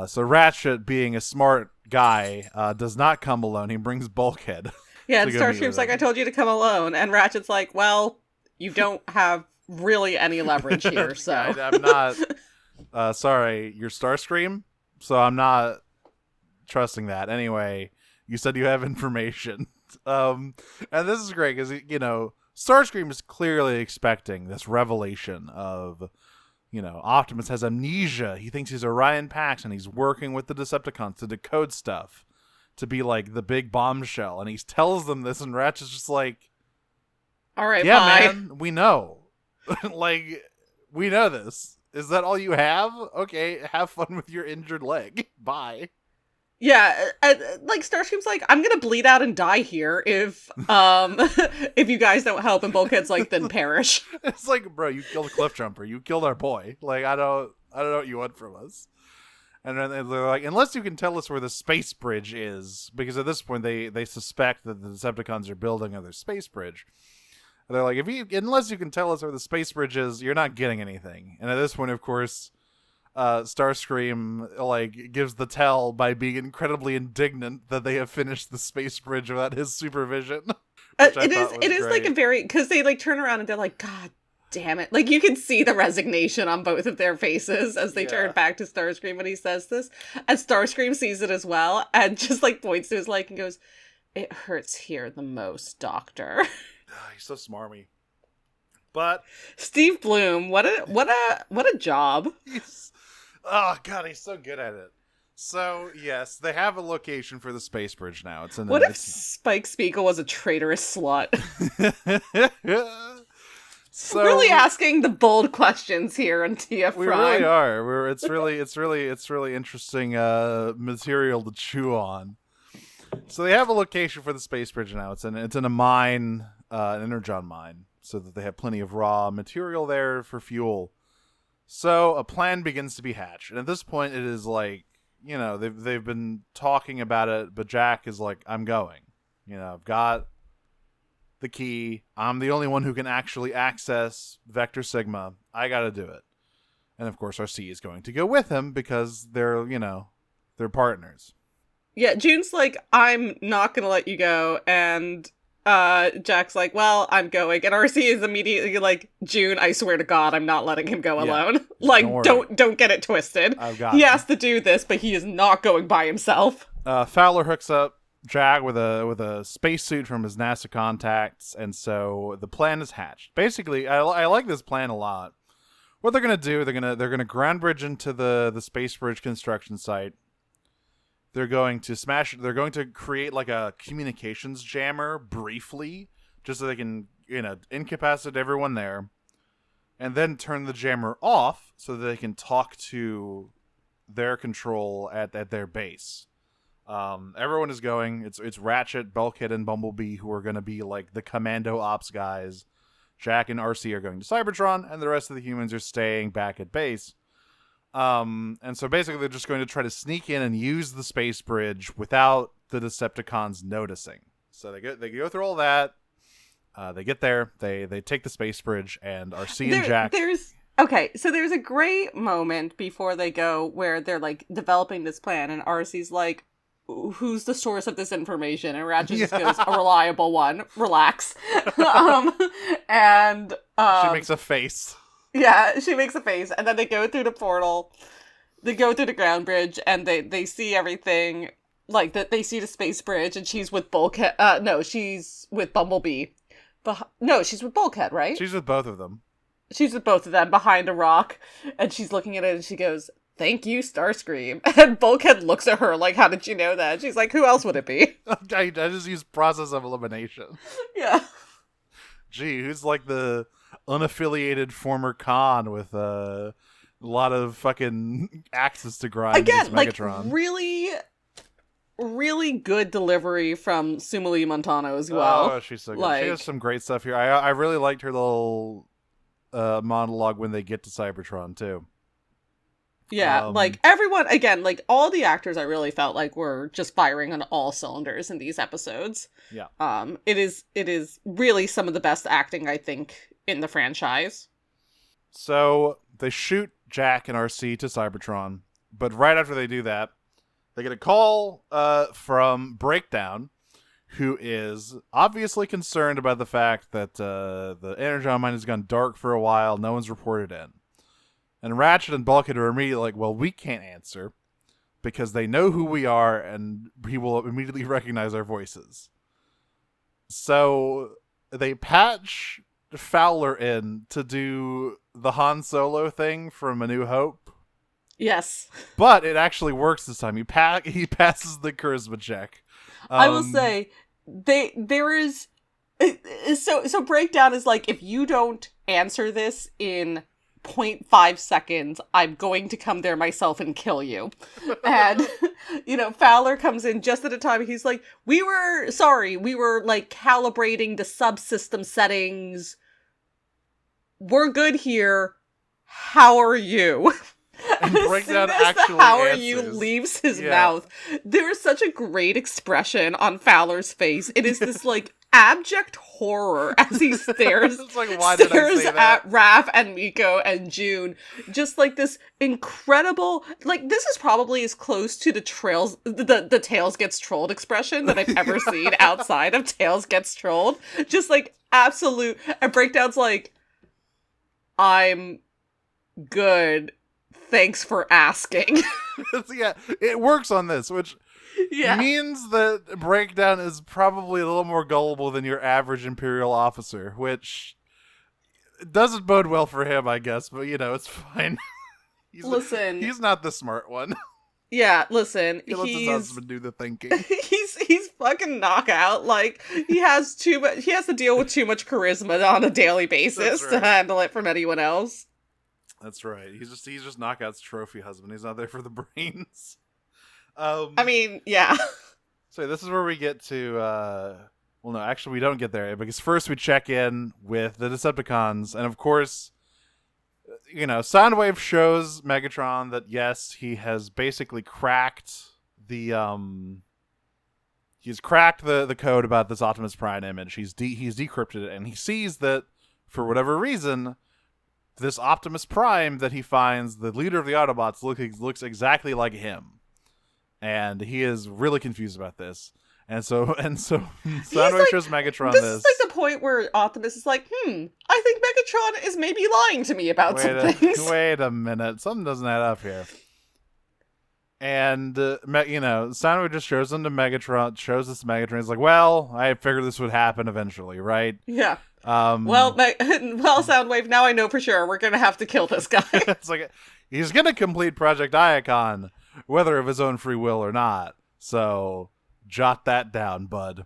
Speaker 3: So Ratchet, being a smart guy, does not come alone. He brings Bulkhead.
Speaker 2: Yeah, and Starscream's like, "I told you to come alone," and Ratchet's like, "Well, you don't have really any leverage here, so
Speaker 3: I'm not. Sorry, you're Starscream, so I'm not trusting that. Anyway, you said you have information." And this is great because, Starscream is clearly expecting this revelation of, Optimus has amnesia. He thinks he's Orion Pax, and he's working with the Decepticons to decode stuff to be like the big bombshell. And he tells them this, and Ratchet's just like,
Speaker 2: "All right,
Speaker 3: yeah,
Speaker 2: bye.
Speaker 3: man, we know. We know this. Is that all you have? Okay, have fun with your injured leg. Bye."
Speaker 2: Yeah, like Starscream's like, I'm gonna bleed out and die here if if you guys don't help, and Bulkhead's like, then perish.
Speaker 3: It's like, bro, you killed a cliff jumper. You killed our boy. Like, I don't know what you want from us. And then they're like, unless you can tell us where the space bridge is, because at this point they suspect that the Decepticons are building another space bridge. And they're like, unless you can tell us where the space bridge is, you're not getting anything. And at this point, of course, Starscream like gives the tell by being incredibly indignant that they have finished the space bridge without his supervision.
Speaker 2: It is like a very, because they like turn around and they're like, God damn it. Like, you can see the resignation on both of their faces as they turn back to Starscream when he says this. And Starscream sees it as well and just like points to his leg and goes, it hurts here the most, Doctor.
Speaker 3: He's so smarmy. But
Speaker 2: Steve Bloom, what a job.
Speaker 3: Oh god, he's so good at it. So yes, they have a location for the space bridge now.
Speaker 2: What if Spike Spiegel was a traitorous slut?
Speaker 3: So
Speaker 2: really asking the bold questions here on TF Prime.
Speaker 3: We really are. It's really interesting material to chew on. So they have a location for the space bridge now. It's in a mine, an energon mine, so that they have plenty of raw material there for fuel. So a plan begins to be hatched, and at this point, it is like, you know, they've been talking about it, but Jack is like, I'm going. You know, I've got the key. I'm the only one who can actually access Vector Sigma. I got to do it. And of course, RC is going to go with him because they're partners.
Speaker 2: Yeah, June's like, I'm not going to let you go, and Jack's like, well, I'm going, and RC is immediately like, June, I swear to God, I'm not letting him go alone. Like, don't get it twisted. He has to do this, but he is not going by himself.
Speaker 3: Fowler hooks up Jack with a spacesuit from his NASA contacts, and so the plan is hatched. Basically, I like this plan a lot. What they're gonna do, they're gonna ground bridge into the space bridge construction site. They're going to smash it. They're going to create like a communications jammer briefly, just so they can, incapacitate everyone there, and then turn the jammer off so that they can talk to their control at their base. Everyone is going. It's Ratchet, Bulkhead, and Bumblebee who are going to be like the commando ops guys. Jack and RC are going to Cybertron, and the rest of the humans are staying back at base. And so basically they're just going to try to sneak in and use the space bridge without the Decepticons noticing. So they go through all that. They get there. They take the space bridge, and RC and Jack.
Speaker 2: So there's a great moment before they go where they're like developing this plan, and RC's like, who's the source of this information? And Ratchet just goes, a reliable one. Relax. And
Speaker 3: she makes a face.
Speaker 2: Yeah, she makes a face, and then they go through the portal, they go through the ground bridge, and they see everything, like, that they see the space bridge, and she's with Bulkhead, no, she's with Bumblebee. No, she's with Bulkhead, right?
Speaker 3: She's with both of them.
Speaker 2: She's with both of them, behind a rock, and she's looking at it, and she goes, thank you, Starscream. And Bulkhead looks at her like, how did you know that? She's like, who else would it be?
Speaker 3: I just use process of elimination.
Speaker 2: Yeah.
Speaker 3: Gee, who's like the unaffiliated former con with a lot of fucking axes to grind against Megatron?
Speaker 2: Like, really, really good delivery from Sumali Montano as well.
Speaker 3: Oh, she's so good. She has some great stuff here. I really liked her little monologue when they get to Cybertron, too.
Speaker 2: Yeah, like, everyone, again, like, all the actors I really felt like were just firing on all cylinders in these episodes.
Speaker 3: Yeah.
Speaker 2: It is really some of the best acting, I think, in the franchise.
Speaker 3: So, they shoot Jack and RC to Cybertron, but right after they do that, they get a call from Breakdown, who is obviously concerned about the fact that the Energon mine has gone dark for a while, no one's reported in. And Ratchet and Bulkhead are immediately like, well, we can't answer because they know who we are and he will immediately recognize our voices. So they patch Fowler in to do the Han Solo thing from A New Hope.
Speaker 2: Yes.
Speaker 3: But it actually works this time. He passes the charisma check.
Speaker 2: I will say, there is... So Breakdown is like, if you don't answer this in 0.5 seconds, I'm going to come there myself and kill you. And, Fowler comes in just at a time. He's like, we were like calibrating the subsystem settings. We're good here. How are you?
Speaker 3: And Breakdown
Speaker 2: as
Speaker 3: actually
Speaker 2: the "how are
Speaker 3: answers.
Speaker 2: you" leaves his mouth, there is such a great expression on Fowler's face. It is this like abject horror as he stares,
Speaker 3: It's like, why did I say that?
Speaker 2: at Raph and Miko and June. Just like this incredible, like this is probably as close to the Tails gets trolled expression that I've ever seen outside of Tails gets trolled. Just like absolute, and Breakdown's like, I'm good. Thanks for asking.
Speaker 3: Yeah, it works on this, which means that Breakdown is probably a little more gullible than your average Imperial officer, which doesn't bode well for him, I guess, but it's fine. He's not the smart one.
Speaker 2: Yeah, listen,
Speaker 3: He lets his husband do the thinking.
Speaker 2: he's fucking knockout. Like he has to deal with too much charisma on a daily basis to handle it from anyone else.
Speaker 3: That's right. He's just Knockout's trophy husband. He's not there for the brains.
Speaker 2: I mean, yeah.
Speaker 3: So this is where we get to. Well, no, actually, we don't get there because first we check in with the Decepticons, and of course, Soundwave shows Megatron that yes, he has basically cracked the He's cracked the code about this Optimus Prime image. He's decrypted it, and he sees that for whatever reason, this Optimus Prime that he finds, the leader of the Autobots, looks exactly like him, and he is really confused about this. And so Soundwave shows Megatron this.
Speaker 2: This is like the point where Optimus is like, I think Megatron is maybe lying to me about some things.
Speaker 3: Wait a minute, something doesn't add up here. And Soundwave just shows him to Megatron. Shows this to Megatron. He's like, "Well, I figured this would happen eventually, right?"
Speaker 2: Yeah. Well, Soundwave. Now I know for sure we're gonna have to kill this guy.
Speaker 3: It's like he's gonna complete Project Iacon, whether of his own free will or not. So jot that down, bud.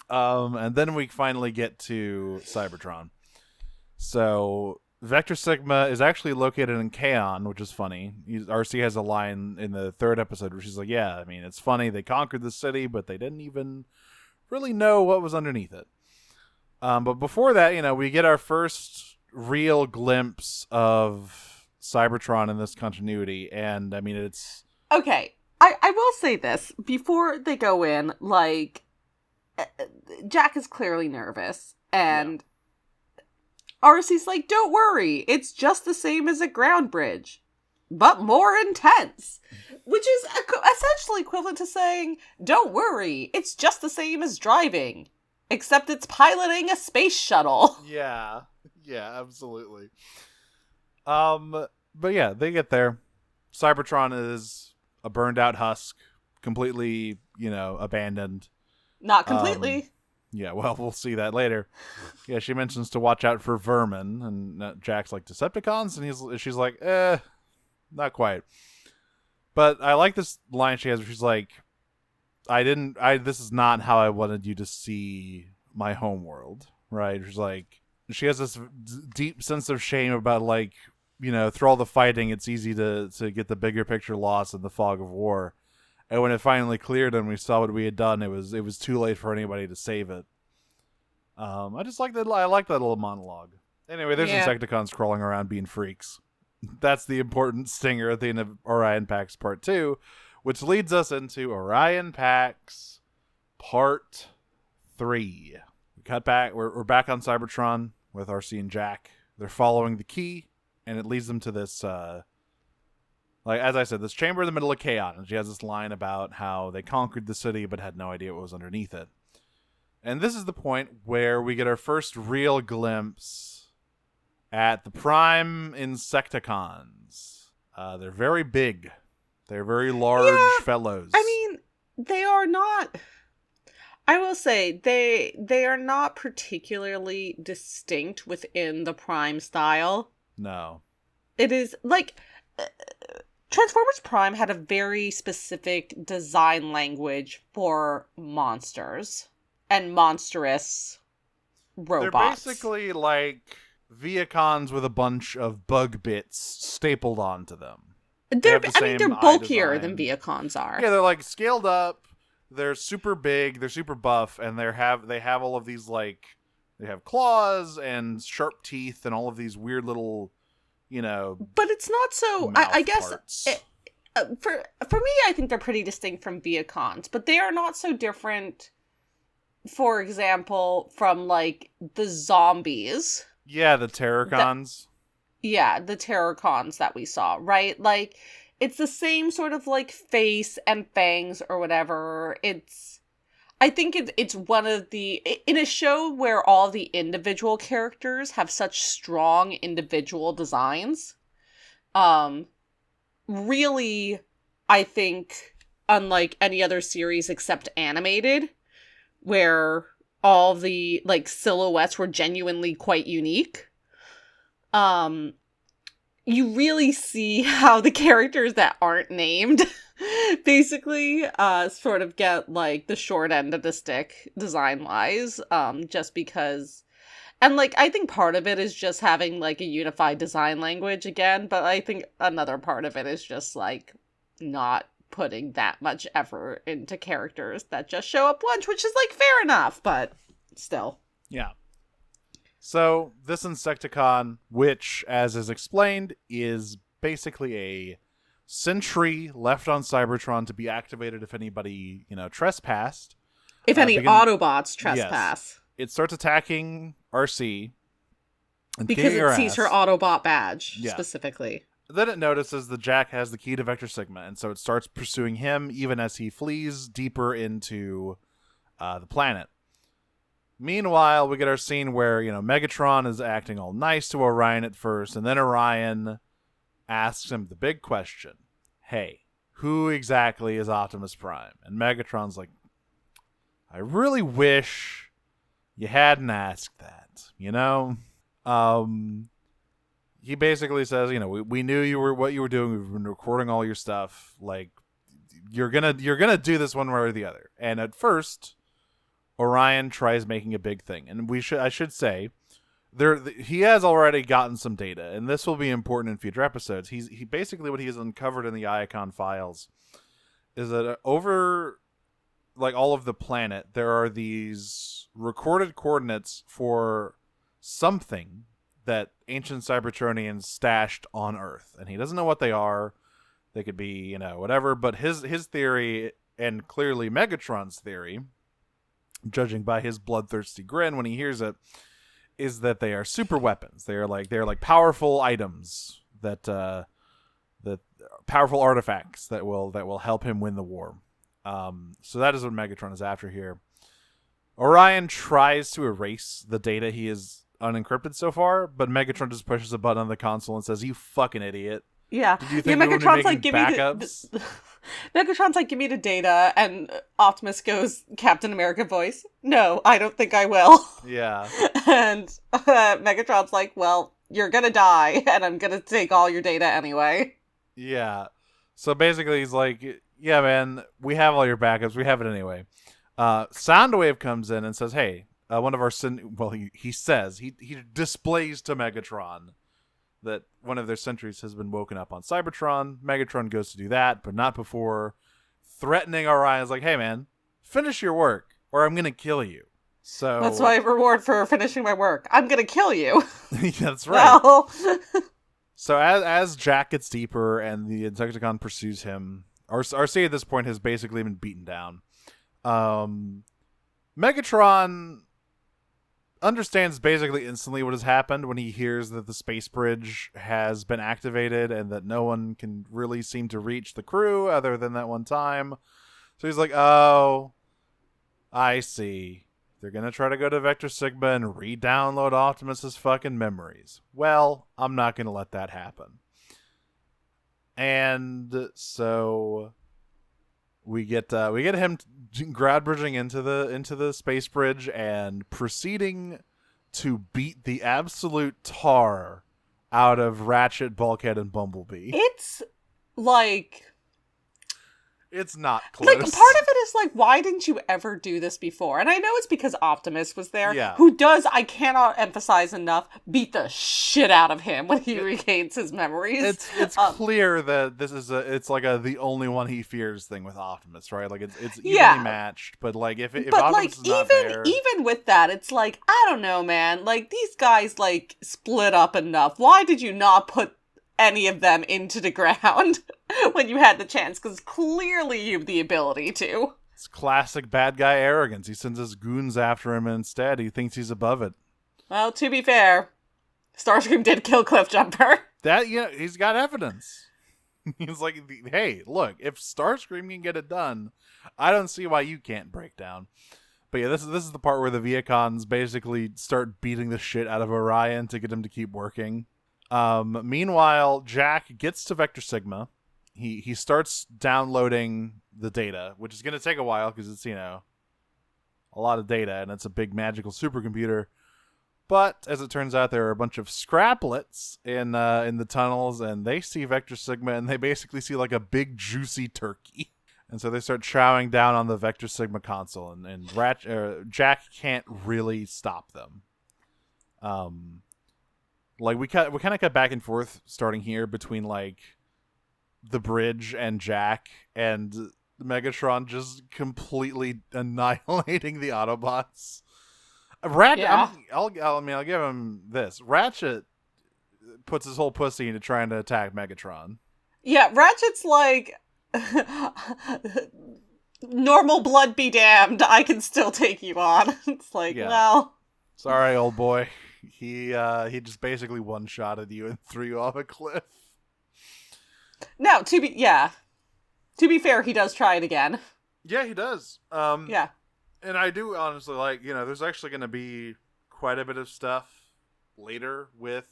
Speaker 3: And then we finally get to Cybertron. So Vector Sigma is actually located in Kaon, which is funny. RC has a line in the third episode where she's like, yeah, I mean, it's funny. They conquered the city, but they didn't even really know what was underneath it. But before that, we get our first real glimpse of Cybertron in this continuity. And, I mean, it's...
Speaker 2: Okay, I will say this. Before they go in, like, Jack is clearly nervous. And RC's like, don't worry, it's just the same as a ground bridge, but more intense. Which is essentially equivalent to saying, don't worry, it's just the same as driving. Except it's piloting a space shuttle.
Speaker 3: Yeah, absolutely. But yeah, they get there. Cybertron is a burned out husk, completely, abandoned.
Speaker 2: Not completely.
Speaker 3: Yeah, well, we'll see that later. Yeah, she mentions to watch out for vermin, and Jack's like, Decepticons? And she's like, not quite. But I like this line she has where she's like, this is not how I wanted you to see my homeworld, right? She's like, she has this deep sense of shame about, like, through all the fighting, it's easy to get the bigger picture lost in the fog of war. And when it finally cleared and we saw what we had done, it was too late for anybody to save it. I just like that. I like that little monologue. Anyway, there's Insecticons crawling around being freaks. That's the important stinger at the end of Orion Pax Part 2, which leads us into Orion Pax Part 3. We cut back. We're back on Cybertron with RC and Jack. They're following the key, and it leads them to this, like as I said, this chamber in the middle of Kaon. And she has this line about how they conquered the city but had no idea what was underneath it. And this is the point where we get our first real glimpse at the Prime Insecticons. They're very big. They're very large fellows.
Speaker 2: I mean, they are not... I will say, they are not particularly distinct within the Prime style.
Speaker 3: No.
Speaker 2: It is, like... Transformers Prime had a very specific design language for monsters and monstrous robots.
Speaker 3: They're basically like Viacons with a bunch of bug bits stapled onto them.
Speaker 2: They're
Speaker 3: Same eye
Speaker 2: bulkier than
Speaker 3: design.
Speaker 2: Viacons are.
Speaker 3: Yeah, they're like scaled up. They're super big. They're super buff, and they have all of these like they have claws and sharp teeth and all of these weird little,
Speaker 2: But it's not so. I guess for me, I think they're pretty distinct from Viacons, but they are not so different. For example, from like the zombies.
Speaker 3: Yeah, the Terrorcons.
Speaker 2: The Terrorcons that we saw, right? Like, it's the same sort of like face and fangs or whatever. I think it's one of the, in a show where all the individual characters have such strong individual designs, really, I think, unlike any other series except animated, where all the like silhouettes were genuinely quite unique, you really see how the characters that aren't named basically sort of get like the short end of the stick design wise, just because. And like I think part of it is just having like a unified design language again, but I think another part of it is just like not putting that much effort into characters that just show up once, which is like fair enough, but still.
Speaker 3: Yeah. So this Insecticon, which, as is explained, is basically a sentry left on Cybertron to be activated if anybody, trespassed.
Speaker 2: If any Autobots trespass.
Speaker 3: Yes. It starts attacking RC. And
Speaker 2: because it sees her Autobot badge, specifically.
Speaker 3: Then it notices that Jack has the key to Vector Sigma, and so it starts pursuing him even as he flees deeper into the planet. Meanwhile, we get our scene where, Megatron is acting all nice to Orion at first, and then Orion asks him the big question. Hey, who exactly is Optimus Prime? And Megatron's like, I really wish you hadn't asked that, He basically says, we knew what you were doing. We've been recording all your stuff. Like, you're gonna do this one way or the other. And at first, Orion tries making a big thing, and I should say, he has already gotten some data, and this will be important in future episodes. He basically what he has uncovered in the Iacon files is that over like all of the planet, there are these recorded coordinates for something that ancient Cybertronians stashed on Earth, and he doesn't know what they are. They could be, whatever, but his theory, and clearly Megatron's theory, judging by his bloodthirsty grin when he hears it, is that they are super weapons. They're like powerful items that powerful artifacts that will help him win the war. So that is what Megatron is after here. Orion tries to erase the data he has unencrypted so far, but Megatron just pushes a button on the console and says, "You fucking idiot."
Speaker 2: Yeah.
Speaker 3: Did you think Megatron's like, give backups?
Speaker 2: me Megatron's like, give me the data, and Optimus goes, Captain America voice, no, I don't think I will.
Speaker 3: Yeah.
Speaker 2: And Megatron's like, well, you're gonna die, and I'm gonna take all your data anyway.
Speaker 3: Yeah. So basically he's like, yeah, man, we have all your backups. We have it anyway. Soundwave comes in and says, hey, one of our... he says, he displays to Megatron that one of their sentries has been woken up on Cybertron. Megatron goes to do that, but not before threatening Orion's like, hey, man, finish your work or I'm going to kill you. So
Speaker 2: that's my reward for finishing my work. I'm going to kill you.
Speaker 3: That's right.
Speaker 2: Well...
Speaker 3: So as Jack gets deeper and the Insecticon pursues him, RC at this point has basically been beaten down. Megatron understands basically instantly what has happened when he hears that the space bridge has been activated and that no one can really seem to reach the crew other than that one time. So he's like, oh, I see. They're going to try to go to Vector Sigma and re-download Optimus's fucking memories. Well, I'm not going to let that happen. And so we get him grad bridging into the space bridge and proceeding to beat the absolute tar out of Ratchet, Bulkhead, and Bumblebee.
Speaker 2: It's like
Speaker 3: It's not close.
Speaker 2: Like, part of it is like, why didn't you ever do this before? And I know it's because Optimus was there,
Speaker 3: Yeah.
Speaker 2: who does, I cannot emphasize enough, beat the shit out of him when he regains his memories.
Speaker 3: It's clear that this is the only one he fears thing with Optimus, right? Like it's evenly
Speaker 2: Yeah.
Speaker 3: matched, but like if
Speaker 2: but
Speaker 3: Optimus
Speaker 2: like
Speaker 3: is not there,
Speaker 2: even with that, it's like, I don't know, man. Like, these guys like split up enough. Why did you not put any of them into the ground when you had the chance? Because clearly you have the ability to.
Speaker 3: it's classic bad guy arrogance. He sends his goons after him, and instead he thinks he's above it.
Speaker 2: Well, to be fair, Starscream did kill Cliffjumper.
Speaker 3: That he's got evidence. He's like, hey, look, if Starscream can get it done, I don't see why you can't break down. But yeah, this is the part where the Viacons basically start beating the shit out of Orion to get him to keep working. Meanwhile, Jack gets to Vector Sigma. He starts downloading the data, which is going to take a while because it's, a lot of data and it's a big magical supercomputer. But as it turns out, there are a bunch of scraplets in the tunnels, and they see Vector Sigma, and they basically see like a big juicy turkey. And so they start chowing down on the Vector Sigma console, and Jack can't really stop them. Like we kind of cut back and forth starting here between like the bridge and Jack and Megatron just completely annihilating the Autobots. Ratchet,
Speaker 2: Yeah.
Speaker 3: I'll give him this. Ratchet puts his whole pussy into trying to attack Megatron.
Speaker 2: Yeah, Ratchet's like, normal blood be damned, I can still take you on. It's like,
Speaker 3: Yeah.
Speaker 2: well,
Speaker 3: Sorry, old boy. He just basically one-shotted you and threw you off a cliff.
Speaker 2: no, to be fair, he does try it again.
Speaker 3: Yeah, he does.
Speaker 2: Yeah.
Speaker 3: And I do honestly like, there's actually going to be quite a bit of stuff later with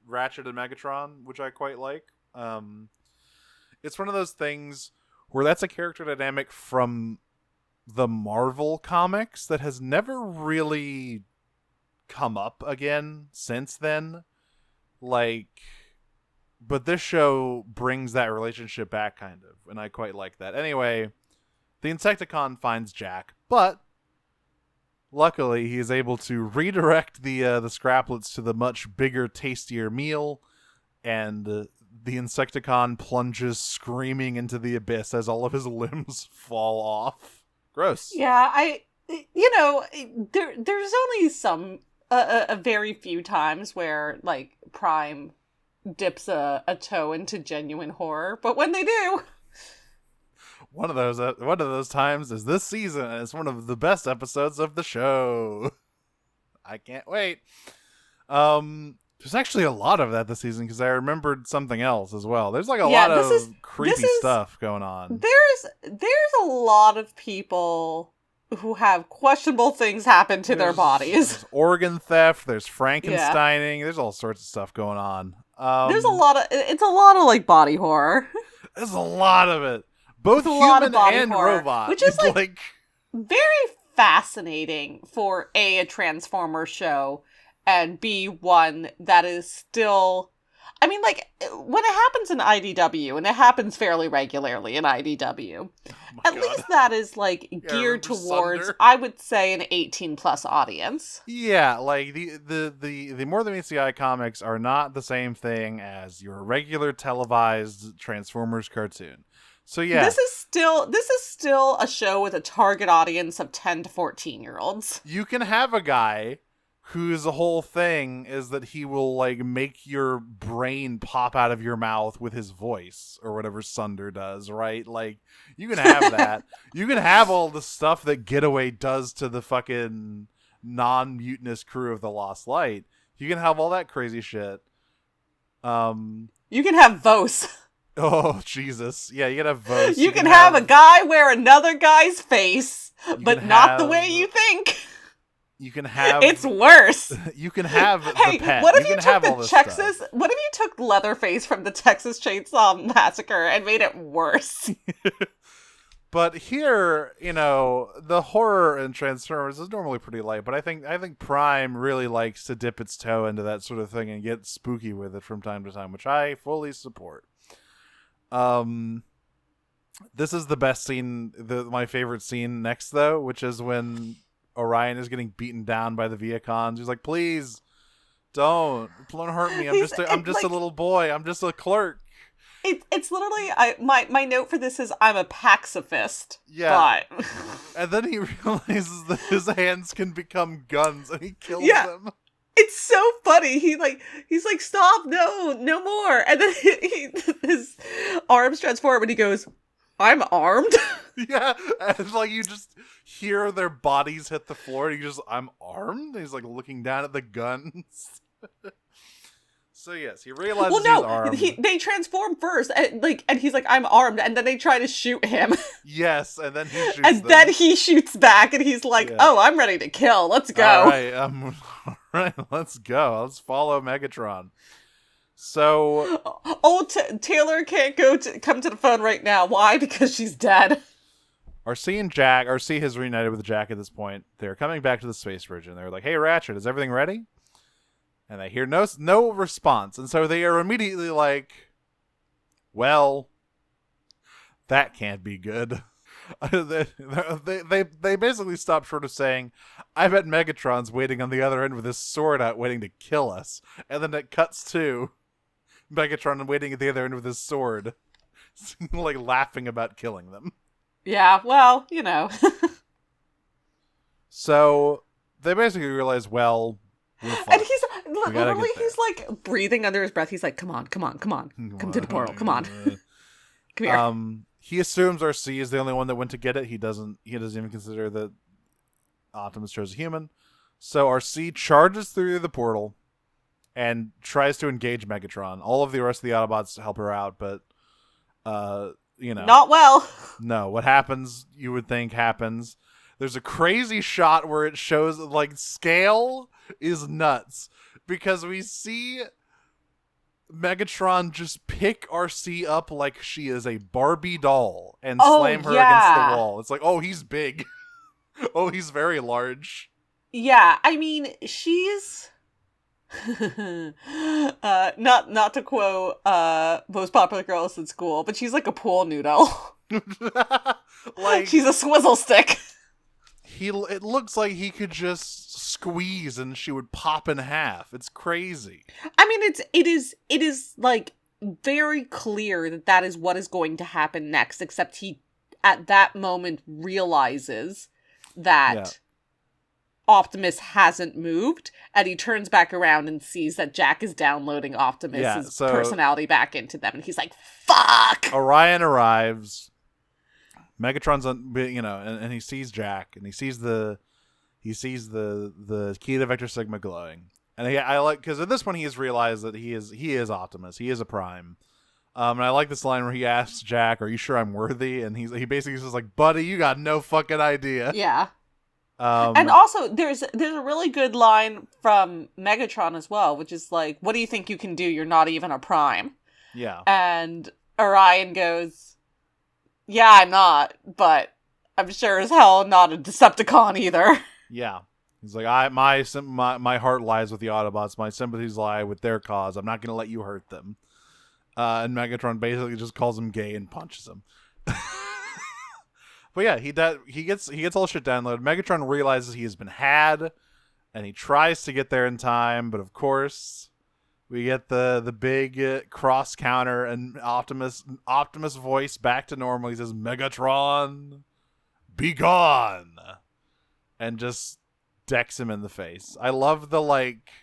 Speaker 3: Ratchet and Megatron, which I quite like. It's one of those things where that's a character dynamic from the Marvel comics that has never really come up again since then. Like, but this show brings that relationship back, kind of, and I quite like that. Anyway, the Insecticon finds Jack, but luckily he is able to redirect the scraplets to the much bigger, tastier meal, and the Insecticon plunges screaming into the abyss as all of his limbs fall off. Gross.
Speaker 2: Yeah, there's only a very few times where, like, Prime dips a toe into genuine horror, but when they do...
Speaker 3: One of those times is this season, and it's one of the best episodes of the show. I can't wait. There's actually a lot of that this season because I remembered something else as well. There's like a lot of creepy stuff going on.
Speaker 2: There's a lot of people who have questionable things happen to their bodies.
Speaker 3: There's organ theft. There's Frankensteining. There's all sorts of stuff going on.
Speaker 2: It's a lot of like body horror.
Speaker 3: There's a lot of it. Both
Speaker 2: There's a lot of
Speaker 3: human
Speaker 2: body
Speaker 3: and
Speaker 2: horror,
Speaker 3: robot.
Speaker 2: which is like very fascinating for a Transformers show, and B, one that is still, I mean, like, when it happens in IDW, and it happens fairly regularly in IDW, at least that is, like, geared towards, Sunder? I would say, an 18-plus audience.
Speaker 3: Yeah, like, the More Than Meets the Eye comics are not the same thing as your regular televised Transformers cartoon. So yeah,
Speaker 2: this is still a show with a target audience of 10 to 14-year-olds.
Speaker 3: You can have a guy whose whole thing is that he will like make your brain pop out of your mouth with his voice or whatever Sunder does, right? Like you can have that. You can have all the stuff that Getaway does to the fucking non-mutinous crew of the Lost Light. You can have all that crazy shit.
Speaker 2: You can have Vos.
Speaker 3: Oh, Jesus. Yeah, you can have Vos.
Speaker 2: You can have a guy wear another guy's face, but not the way you think.
Speaker 3: You can have...
Speaker 2: It's worse.
Speaker 3: You can have
Speaker 2: hey,
Speaker 3: the pet.
Speaker 2: What if
Speaker 3: you
Speaker 2: you
Speaker 3: can
Speaker 2: took the Texas... What if you took Leatherface from the Texas Chainsaw Massacre and made it worse?
Speaker 3: But here, the horror in Transformers is normally pretty light, but I think Prime really likes to dip its toe into that sort of thing and get spooky with it from time to time, which I fully support. This is the best scene, my favorite scene next, though, which is when Orion is getting beaten down by the Viacons. He's like, please, don't hurt me. I'm just a little boy. I'm just a clerk.
Speaker 2: It's literally my note for this is I'm a pacifist.
Speaker 3: Yeah.
Speaker 2: But...
Speaker 3: And then he realizes that his hands can become guns and he kills them.
Speaker 2: It's so funny. He's like, stop, no more. And then his arms transform and he goes, I'm armed.
Speaker 3: Yeah, and like you just hear their bodies hit the floor and I'm armed? And he's like looking down at the guns. So yes, he realizes he's armed.
Speaker 2: They transform first, and he's like, I'm armed, and then they try to shoot him.
Speaker 3: Yes, and then he shoots
Speaker 2: and
Speaker 3: them.
Speaker 2: then he shoots back, and he's like, oh, I'm ready to kill. Let's go.
Speaker 3: All right, let's go. Let's follow Megatron. So,
Speaker 2: Taylor can't come to the phone right now. Why? Because she's dead.
Speaker 3: RC has reunited with Jack at this point. They're coming back to the space bridge, and they're like, "Hey, Ratchet, is everything ready?" And they hear no response, and so they are immediately like, "Well, that can't be good." they basically stop short of saying, "I bet Megatron's waiting on the other end with his sword out, waiting to kill us." And then it cuts to Megatron waiting at the other end with his sword, like laughing about killing them.
Speaker 2: Yeah, well,
Speaker 3: So they basically realize, well, we're fine.
Speaker 2: And he's like breathing under his breath. He's like, come on, come to the portal, come on, come here.
Speaker 3: He assumes RC is the only one that went to get it. He doesn't even consider that Optimus chose a human. So RC charges through the portal and tries to engage Megatron. All of the rest of the Autobots help her out, but
Speaker 2: not well.
Speaker 3: No, what happens, you would think happens. There's a crazy shot where it shows, like, scale is nuts. Because we see Megatron just pick RC up like she is a Barbie doll and slam her against the wall. It's like, oh, he's big. Oh, he's very large.
Speaker 2: Yeah, I mean, she's... not to quote most popular girls in school, but she's like a pool noodle.
Speaker 3: Like, she's
Speaker 2: a swizzle stick.
Speaker 3: It looks like he could just squeeze and she would pop in half. It's crazy.
Speaker 2: I mean, it is like very clear that is what is going to happen next, except he at that moment realizes that Optimus hasn't moved, and he turns back around and sees that Jack is downloading Optimus's personality back into them, and he's like, fuck!
Speaker 3: Orion arrives. Megatron's and he sees Jack, and he sees the key to Vector Sigma glowing, and I like, because at this point he has realized that he is Optimus, he is a Prime, and I like this line where he asks Jack, "Are you sure I'm worthy?" And he basically says like, "Buddy, you got no fucking idea."
Speaker 2: Yeah. And also, there's a really good line from Megatron as well, which is like, "What do you think you can do? You're not even a Prime."
Speaker 3: Yeah.
Speaker 2: And Orion goes, "Yeah, I'm not, but I'm sure as hell not a Decepticon either."
Speaker 3: Yeah. He's like, my heart lies with the Autobots. My sympathies lie with their cause. I'm not going to let you hurt them. And Megatron basically just calls him gay and punches him. But yeah, he gets all shit downloaded. Megatron realizes he has been had, and he tries to get there in time, but of course, we get the big cross counter, and Optimus voice back to normal. He says, "Megatron, be gone," and just decks him in the face. I love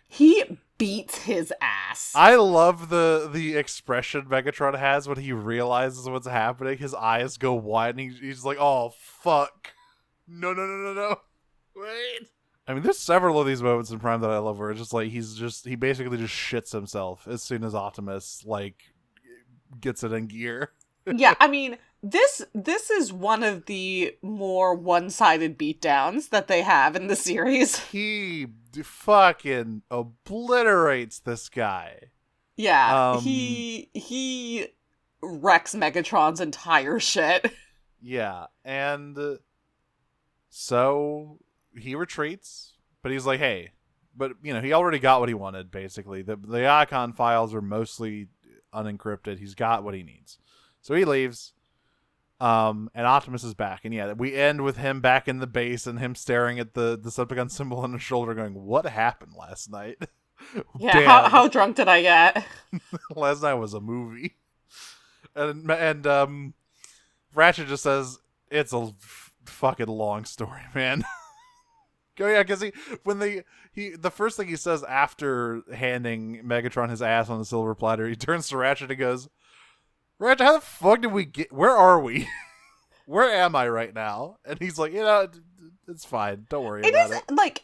Speaker 2: he beats his ass.
Speaker 3: I love the expression Megatron has when he realizes what's happening. His eyes go wide, and he's like, "Oh fuck, no, wait." I mean, there's several of these moments in Prime that I love where it's just like he basically just shits himself as soon as Optimus gets it in gear.
Speaker 2: Yeah, I mean, this is one of the more one-sided beatdowns that they have in the series.
Speaker 3: He fucking obliterates this guy.
Speaker 2: Yeah, he wrecks Megatron's entire shit.
Speaker 3: Yeah, and so he retreats, but he's like, "Hey," but he already got what he wanted. Basically, the Icon files are mostly unencrypted. He's got what he needs. So he leaves. And Optimus is back, and yeah, we end with him back in the base and him staring at the Decepticon symbol on his shoulder, going, "What happened last night?"
Speaker 2: Yeah, how drunk did I get?
Speaker 3: Last night was a movie. And Ratchet just says, "It's a fucking long story, man." Oh yeah, because the first thing he says after handing Megatron his ass on the silver platter, he turns to Ratchet and goes, "Ratchet, how the fuck did we get? Where are we? Where am I right now?" And he's like, it's fine. Don't worry about it.
Speaker 2: Like,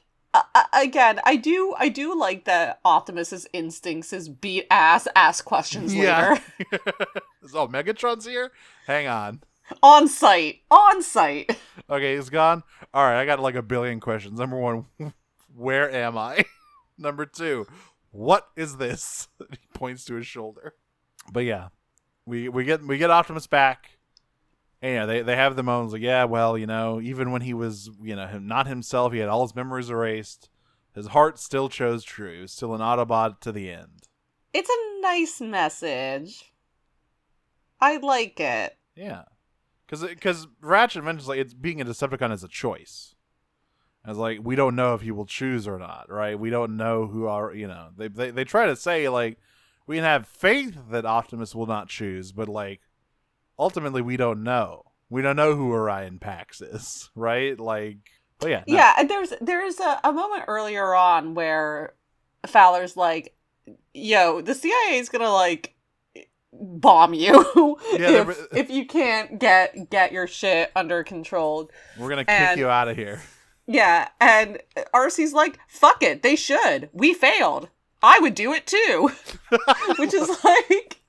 Speaker 2: again, I do like that Optimus's instincts is beat ass, ask questions later.
Speaker 3: Oh, Megatron's here? Hang on.
Speaker 2: On site.
Speaker 3: Okay, he's gone. All right, I got like a billion questions. Number 1, where am I? Number 2, what is this? He points to his shoulder. But yeah, we get Optimus back. And they have the moments like, yeah, well, even when he was, not himself, he had all his memories erased. His heart still chose true. He was still an Autobot to the end.
Speaker 2: It's a nice message. I like it.
Speaker 3: Yeah. Because Ratchet mentions, like, it's being a Decepticon is a choice. As like, we don't know if he will choose or not, right? We don't know who are, they try to say, like, we can have faith that Optimus will not choose, but, like, ultimately we don't know. We don't know who Orion Pax is, right? Like, but yeah. No.
Speaker 2: Yeah, and there's a moment earlier on where Fowler's like, yo, the CIA is gonna, like, bomb you if you can't get your shit under control.
Speaker 3: We're gonna kick you out of here.
Speaker 2: Yeah, and RC's like, fuck it, they should. We failed. I would do it too. Which is like,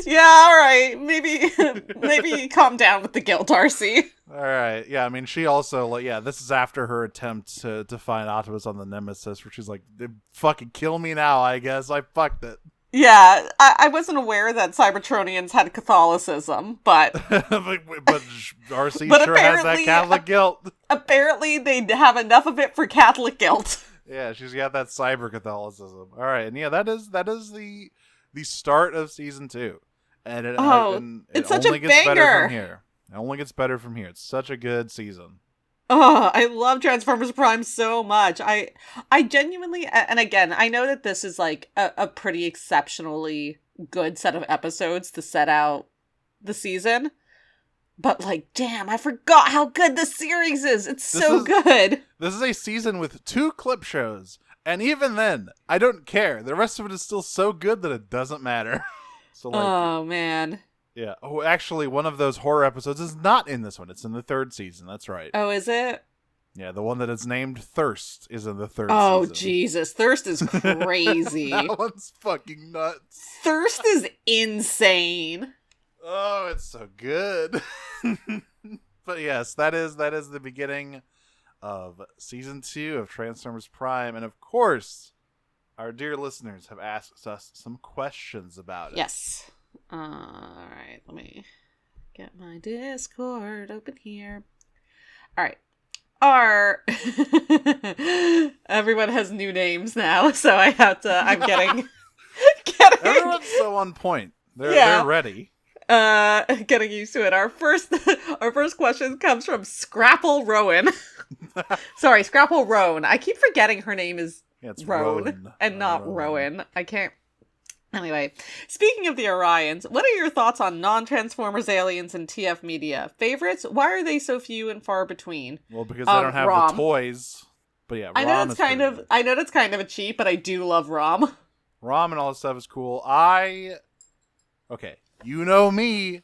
Speaker 2: yeah, all right, maybe calm down with the guilt, RC.
Speaker 3: All right, yeah, I mean, she also, like, yeah, this is after her attempt to find Optimus on the Nemesis, where she's like, fucking kill me now, I guess. I fucked it.
Speaker 2: Yeah, I wasn't aware that Cybertronians had Catholicism, but
Speaker 3: but RC sure has that Catholic guilt.
Speaker 2: Apparently, they have enough of it for Catholic guilt.
Speaker 3: Yeah, she's got that cyber Catholicism. All right, and yeah, that is the start of season 2, and it
Speaker 2: it's such
Speaker 3: only
Speaker 2: a
Speaker 3: gets
Speaker 2: banger.
Speaker 3: better from here. It only gets better from here. It's such a good season.
Speaker 2: Oh, I love Transformers Prime so much. I genuinely, and again, I know that this is like a pretty exceptionally good set of episodes to set out the season, but like, damn, I forgot how good this series is. It's so good.
Speaker 3: This is a season with 2 clip shows, and even then, I don't care. The rest of it is still so good that it doesn't matter. So, like,
Speaker 2: oh man.
Speaker 3: Yeah. Oh, actually, one of those horror episodes is not in this one. It's in the 3rd season. That's right.
Speaker 2: Oh, is it?
Speaker 3: Yeah, the one that is named Thirst is in the 3rd season.
Speaker 2: Oh, Jesus. Thirst is crazy.
Speaker 3: That one's fucking nuts.
Speaker 2: Thirst is insane.
Speaker 3: Oh, it's so good. But yes, that is the beginning of season 2 of Transformers Prime. And of course, our dear listeners have asked us some questions about it.
Speaker 2: Yes. Alright, let me get my Discord open here. Alright. Everyone has new names now, so I'm getting
Speaker 3: Everyone's so on point. They're ready.
Speaker 2: Getting used to it. Our first question comes from Scrapple Rowan. Sorry, Scrapple Roan. I keep forgetting her name is Roan and not Rowan. I can't. Anyway, speaking of the Orions, what are your thoughts on non-Transformers aliens in TF media? Favorites? Why are they so few and far between?
Speaker 3: Well, because they don't have the toys. But yeah,
Speaker 2: I know it's kind of a cheat, but I do love Rom.
Speaker 3: Rom and all this stuff is cool. Okay, you know me,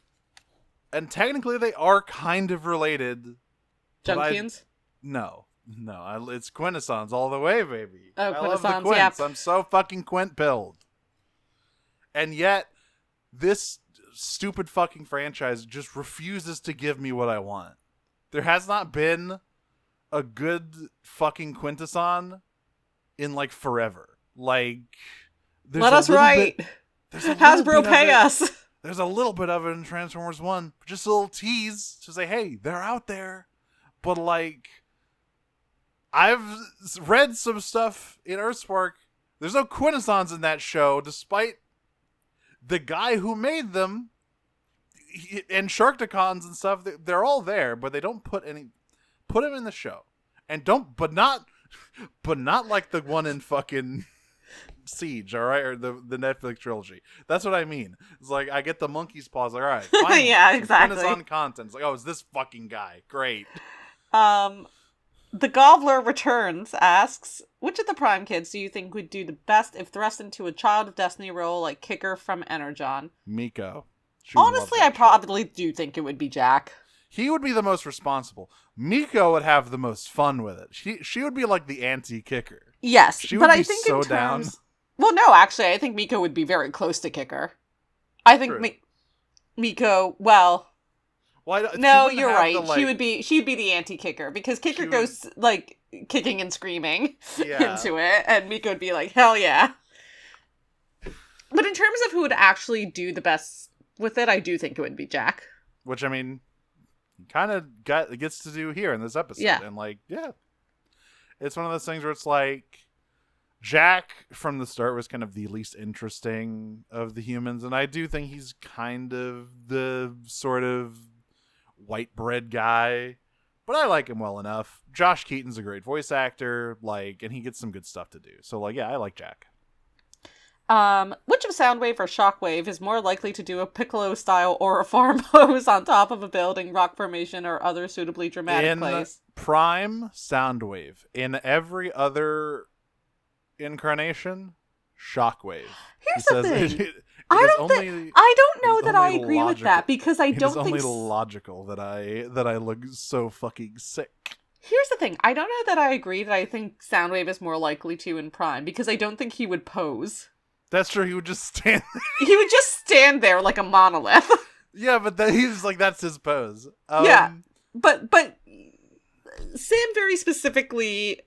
Speaker 3: and technically they are kind of related.
Speaker 2: Junkians?
Speaker 3: No, it's Quintessons all the way, baby.
Speaker 2: Oh,
Speaker 3: I love the
Speaker 2: Quintessons,
Speaker 3: Quints.
Speaker 2: yeah.
Speaker 3: I'm so fucking Quint-pilled. And yet, this stupid fucking franchise just refuses to give me what I want. There has not been a good fucking Quintesson in, like, forever. Like,
Speaker 2: let us write. Hasbro, pay us.
Speaker 3: There's a little bit of it in Transformers 1. Just a little tease to say, hey, they're out there. But, like, I've read some stuff in Earthspark. There's no Quintessons in that show, despite the guy who made them, and Sharkticons and stuff, they're all there, but they don't put him in the show, and but not like the one in fucking Siege, all right, or the Netflix trilogy. That's what I mean. It's like I get the monkey's paws. Like, all right, finally,
Speaker 2: yeah, exactly.
Speaker 3: on content. It's like, oh, it's this fucking guy. Great.
Speaker 2: The Gobbler Returns asks, which of the Prime kids do you think would do the best if thrust into a Child of Destiny role like Kicker from Energon?
Speaker 3: Miko.
Speaker 2: Honestly, I probably do think it would be Jack.
Speaker 3: He would be the most responsible. Miko would have the most fun with it. She would be like the anti-Kicker.
Speaker 2: Yes,
Speaker 3: she
Speaker 2: but
Speaker 3: would be
Speaker 2: I think
Speaker 3: so
Speaker 2: in terms...
Speaker 3: down.
Speaker 2: Well, no, actually, I think Miko would be very close to Kicker. I think Miko, well... no, you're right. She'd be the anti-Kicker, because Kicker goes, like, kicking and screaming into it, and Miko would be like, hell yeah. But in terms of who would actually do the best with it, I do think it would be Jack.
Speaker 3: Which, I mean, kind of gets to do here in this episode.
Speaker 2: Yeah.
Speaker 3: And, like, yeah. It's one of those things where it's like, Jack, from the start, was kind of the least interesting of the humans, and I do think he's kind of the sort of white bread guy, but I like him well enough. Josh Keaton's a great voice actor, like, and he gets some good stuff to do. So, like, yeah, I like Jack.
Speaker 2: Which of Soundwave or Shockwave is more likely to do a Piccolo-style or a farm pose on top of a building, rock formation, or other suitably dramatic place?
Speaker 3: Prime, Soundwave. In every other incarnation, Shockwave.
Speaker 2: Here's the thing. I don't know that I agree with that, because I don't think...
Speaker 3: It's only logical that I look so fucking sick.
Speaker 2: Here's the thing. I don't know that I agree that I think Soundwave is more likely to in Prime, because I don't think he would pose.
Speaker 3: That's true. He would just stand there.
Speaker 2: He would just stand there like a monolith.
Speaker 3: Yeah, but he's like, that's his pose.
Speaker 2: Yeah, but Sam very specifically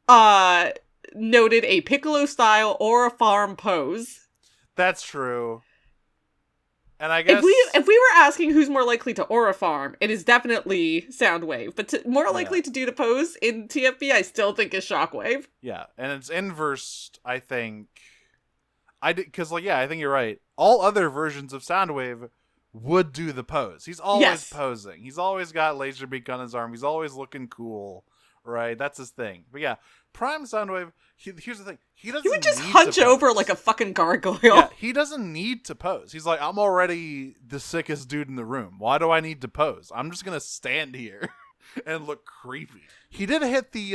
Speaker 2: noted a Piccolo style or a farm pose.
Speaker 3: That's true. And I guess
Speaker 2: if we were asking who's more likely to aura farm, it is definitely Soundwave. But more likely to do the pose in TFB, I still think is Shockwave.
Speaker 3: Yeah, and it's inverse, I think. I think you're right. All other versions of Soundwave would do the pose. He's always posing. He's always got laser beak on his arm. He's always looking cool, right? That's his thing. But yeah, Prime Soundwave, here's the thing. He would just
Speaker 2: hunch over like a fucking gargoyle.
Speaker 3: Yeah, he doesn't need to pose. He's like, I'm already the sickest dude in the room. Why do I need to pose? I'm just going to stand here and look creepy. He did hit the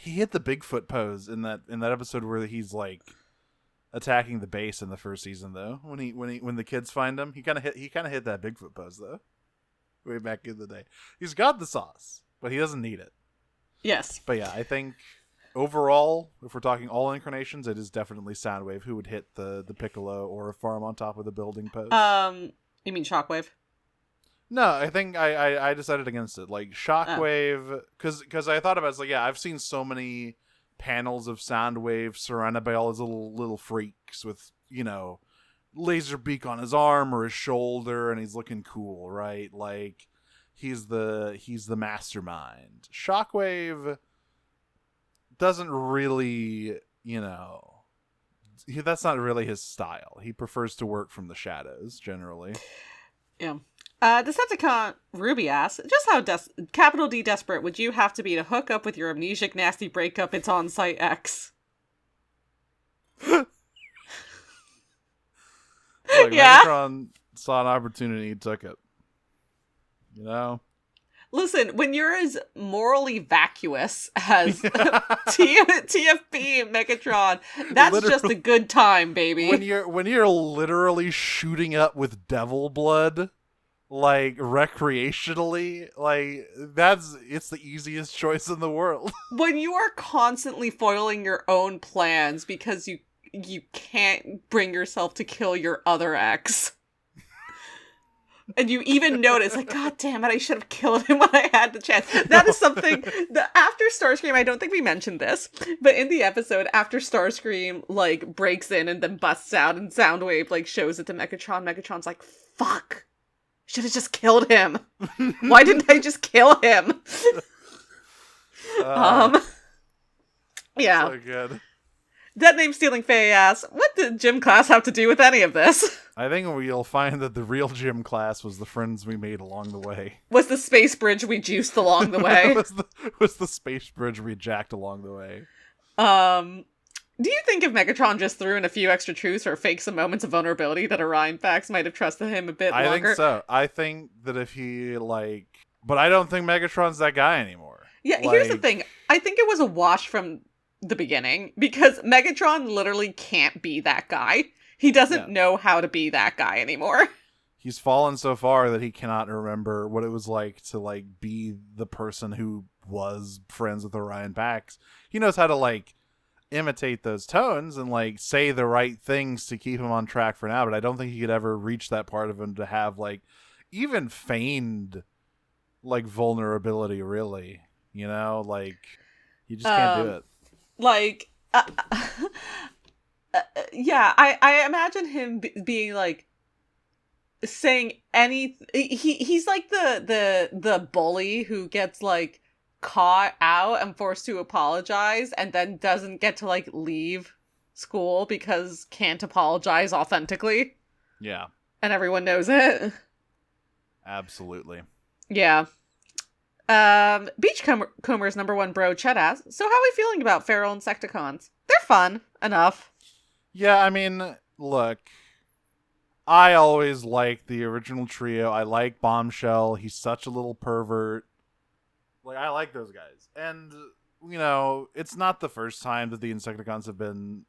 Speaker 3: Bigfoot pose in that episode where he's like attacking the base in the first season, though. When the kids find him, he kind of hit that Bigfoot pose, though. Way back in the day. He's got the sauce, but he doesn't need it.
Speaker 2: Yes.
Speaker 3: But yeah, I think overall, if we're talking all incarnations, it is definitely Soundwave who would hit the Piccolo or a farm on top of the building pose.
Speaker 2: You mean Shockwave?
Speaker 3: No, I think I decided against it. Like Shockwave, because I thought about it, it's like, yeah, I've seen so many panels of Soundwave surrounded by all his little freaks with, laser beak on his arm or his shoulder, and he's looking cool, right? Like he's the mastermind. Shockwave doesn't really, that's not really his style. He prefers to work from the shadows generally.
Speaker 2: Yeah. Decepticon Ruby asks, just how capital D desperate would you have to be to hook up with your amnesiac nasty breakup its on-site ex?
Speaker 3: Look,
Speaker 2: Yeah.
Speaker 3: Megatron saw an opportunity, he took it.
Speaker 2: Listen, when you're as morally vacuous as TFB Megatron, that's just a good time, baby.
Speaker 3: When you're literally shooting up with devil blood, like recreationally, like it's the easiest choice in the world.
Speaker 2: When you are constantly foiling your own plans because you can't bring yourself to kill your other ex. And you even notice, like, God damn it, I should have killed him when I had the chance. That is something after Starscream, I don't think we mentioned this, but in the episode, after Starscream, like, breaks in and then busts out and Soundwave, like, shows it to Megatron, Megatron's like, fuck. Should have just killed him. Why didn't I just kill him? Yeah.
Speaker 3: So good.
Speaker 2: Dead name stealing Faye asks, what did gym class have to do with any of this?
Speaker 3: I think you'll find that the real gym class was the friends we made along the way.
Speaker 2: Was the space bridge we juiced along the way?
Speaker 3: was the space bridge we jacked along the way.
Speaker 2: Do you think if Megatron just threw in a few extra truths or faked some moments of vulnerability that Orion Pax might have trusted him a bit longer?
Speaker 3: I think so. I think that if he, but I don't think Megatron's that guy anymore.
Speaker 2: Yeah, here's the thing. I think it was a wash from the beginning, because Megatron literally can't be that guy. He doesn't know how to be that guy anymore.
Speaker 3: He's fallen so far that he cannot remember what it was like to, be the person who was friends with Orion Pax. He knows how to, imitate those tones and, say the right things to keep him on track for now, but I don't think he could ever reach that part of him to have, even feigned, vulnerability, really. You know? You just can't do it.
Speaker 2: Yeah, I imagine him being saying he's like the bully who gets caught out and forced to apologize and then doesn't get to leave school because can't apologize authentically.
Speaker 3: Yeah.
Speaker 2: And everyone knows it.
Speaker 3: Absolutely.
Speaker 2: Yeah. Beachcomber's number one bro, Chet asks, so how are we feeling about feral Insecticons? They're fun enough.
Speaker 3: Yeah, I mean, look, I always liked the original trio. I like Bombshell. He's such a little pervert. I like those guys. And, it's not the first time that the Insecticons have been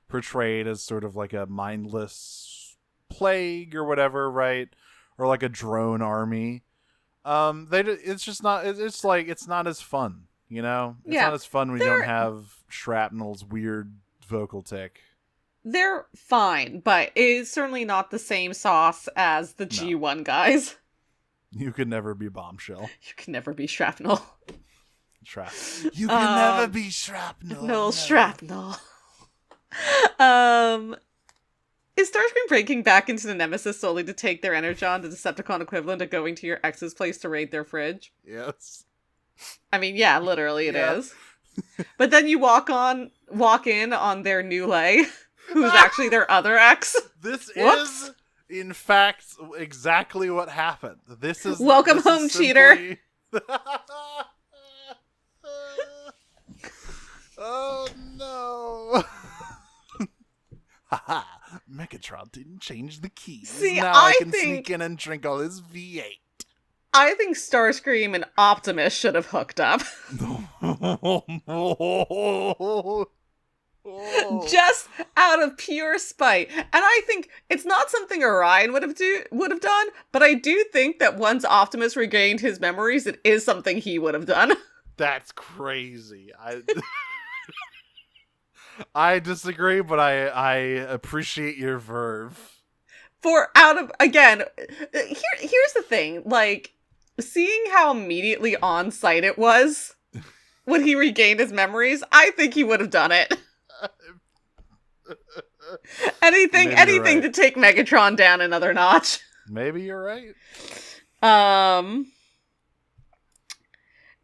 Speaker 3: portrayed as sort of a mindless plague or whatever, right? Or a drone army. It's just not. It's not as fun, It's not as fun when you don't have Shrapnel's weird vocal tick.
Speaker 2: They're fine, but it's certainly not the same sauce as the G1 guys.
Speaker 3: You could never be Bombshell.
Speaker 2: You can never be Shrapnel.
Speaker 3: You can never be Shrapnel.
Speaker 2: No, Shrapnel. Is Starscream breaking back into the Nemesis solely to take their Energon, the Decepticon equivalent of going to your ex's place to raid their fridge?
Speaker 3: Yes.
Speaker 2: I mean, yeah, literally it is. But then you walk in on their new lay, who's actually their other ex.
Speaker 3: This is, in fact, exactly what happened.
Speaker 2: Welcome home, cheater.
Speaker 3: Oh, no. Haha. Megatron didn't change the keys.
Speaker 2: See,
Speaker 3: now I can sneak in and drink all his V8.
Speaker 2: I think Starscream and Optimus should have hooked up. Just out of pure spite. And I think it's not something Orion would have done, but I do think that once Optimus regained his memories, it is something he would have done.
Speaker 3: That's crazy. I disagree, but I appreciate your verve.
Speaker 2: Again, here's the thing, seeing how immediately on site it was when he regained his memories, I think he would have done it. Anything
Speaker 3: right.
Speaker 2: to take Megatron down another notch.
Speaker 3: Maybe you're right.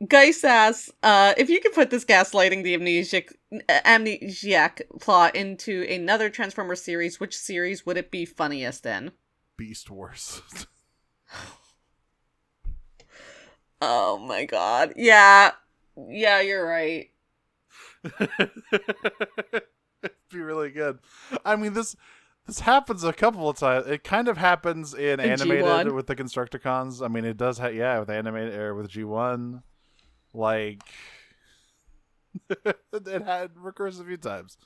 Speaker 2: Geis asks, if you could put this gaslighting the Amnesiac plot into another Transformers series, which series would it be funniest in?
Speaker 3: Beast Wars.
Speaker 2: Oh my god. Yeah. Yeah, you're right.
Speaker 3: It'd be really good. I mean, this happens a couple of times. It kind of happens in animated
Speaker 2: G1.
Speaker 3: with the Constructicons. I mean, it does with animated or with G1. It recurs a few times.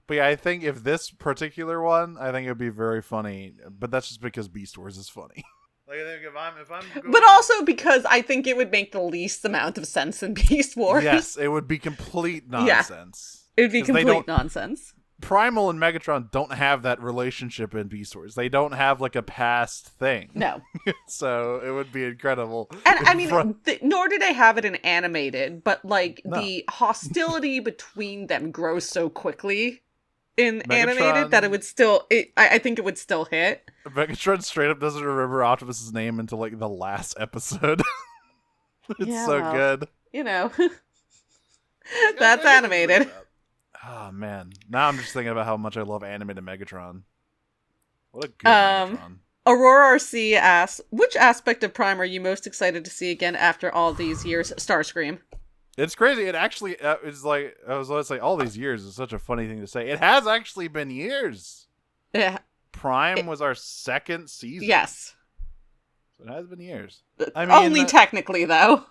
Speaker 3: But yeah, I think if this particular one, I think it would be very funny. But that's just because Beast Wars is funny. I think if I'm going...
Speaker 2: But also because I think it would make the least amount of sense in Beast Wars.
Speaker 3: Yes, it would be complete nonsense.
Speaker 2: Yeah, it would be complete nonsense.
Speaker 3: Primal and Megatron don't have that relationship in Beast Wars. They don't have a past thing.
Speaker 2: No.
Speaker 3: So it would be incredible.
Speaker 2: And I mean, nor do they have it in animated, but the hostility between them grows so quickly in animated that it would still, I think it would still hit.
Speaker 3: Megatron straight up doesn't remember Optimus's name until the last episode. It's so good.
Speaker 2: That's animated.
Speaker 3: Oh man, now I'm just thinking about how much I love animated Megatron. What a good
Speaker 2: Um,
Speaker 3: Megatron.
Speaker 2: Aurora RC asks, which aspect of Prime are you most excited to see again after all these years? Starscream.
Speaker 3: It's crazy. It actually is like I was going to say. All these years is such a funny thing to say. It has actually been years.
Speaker 2: Yeah.
Speaker 3: Prime was our second season.
Speaker 2: Yes.
Speaker 3: So it has been years.
Speaker 2: Only technically, though.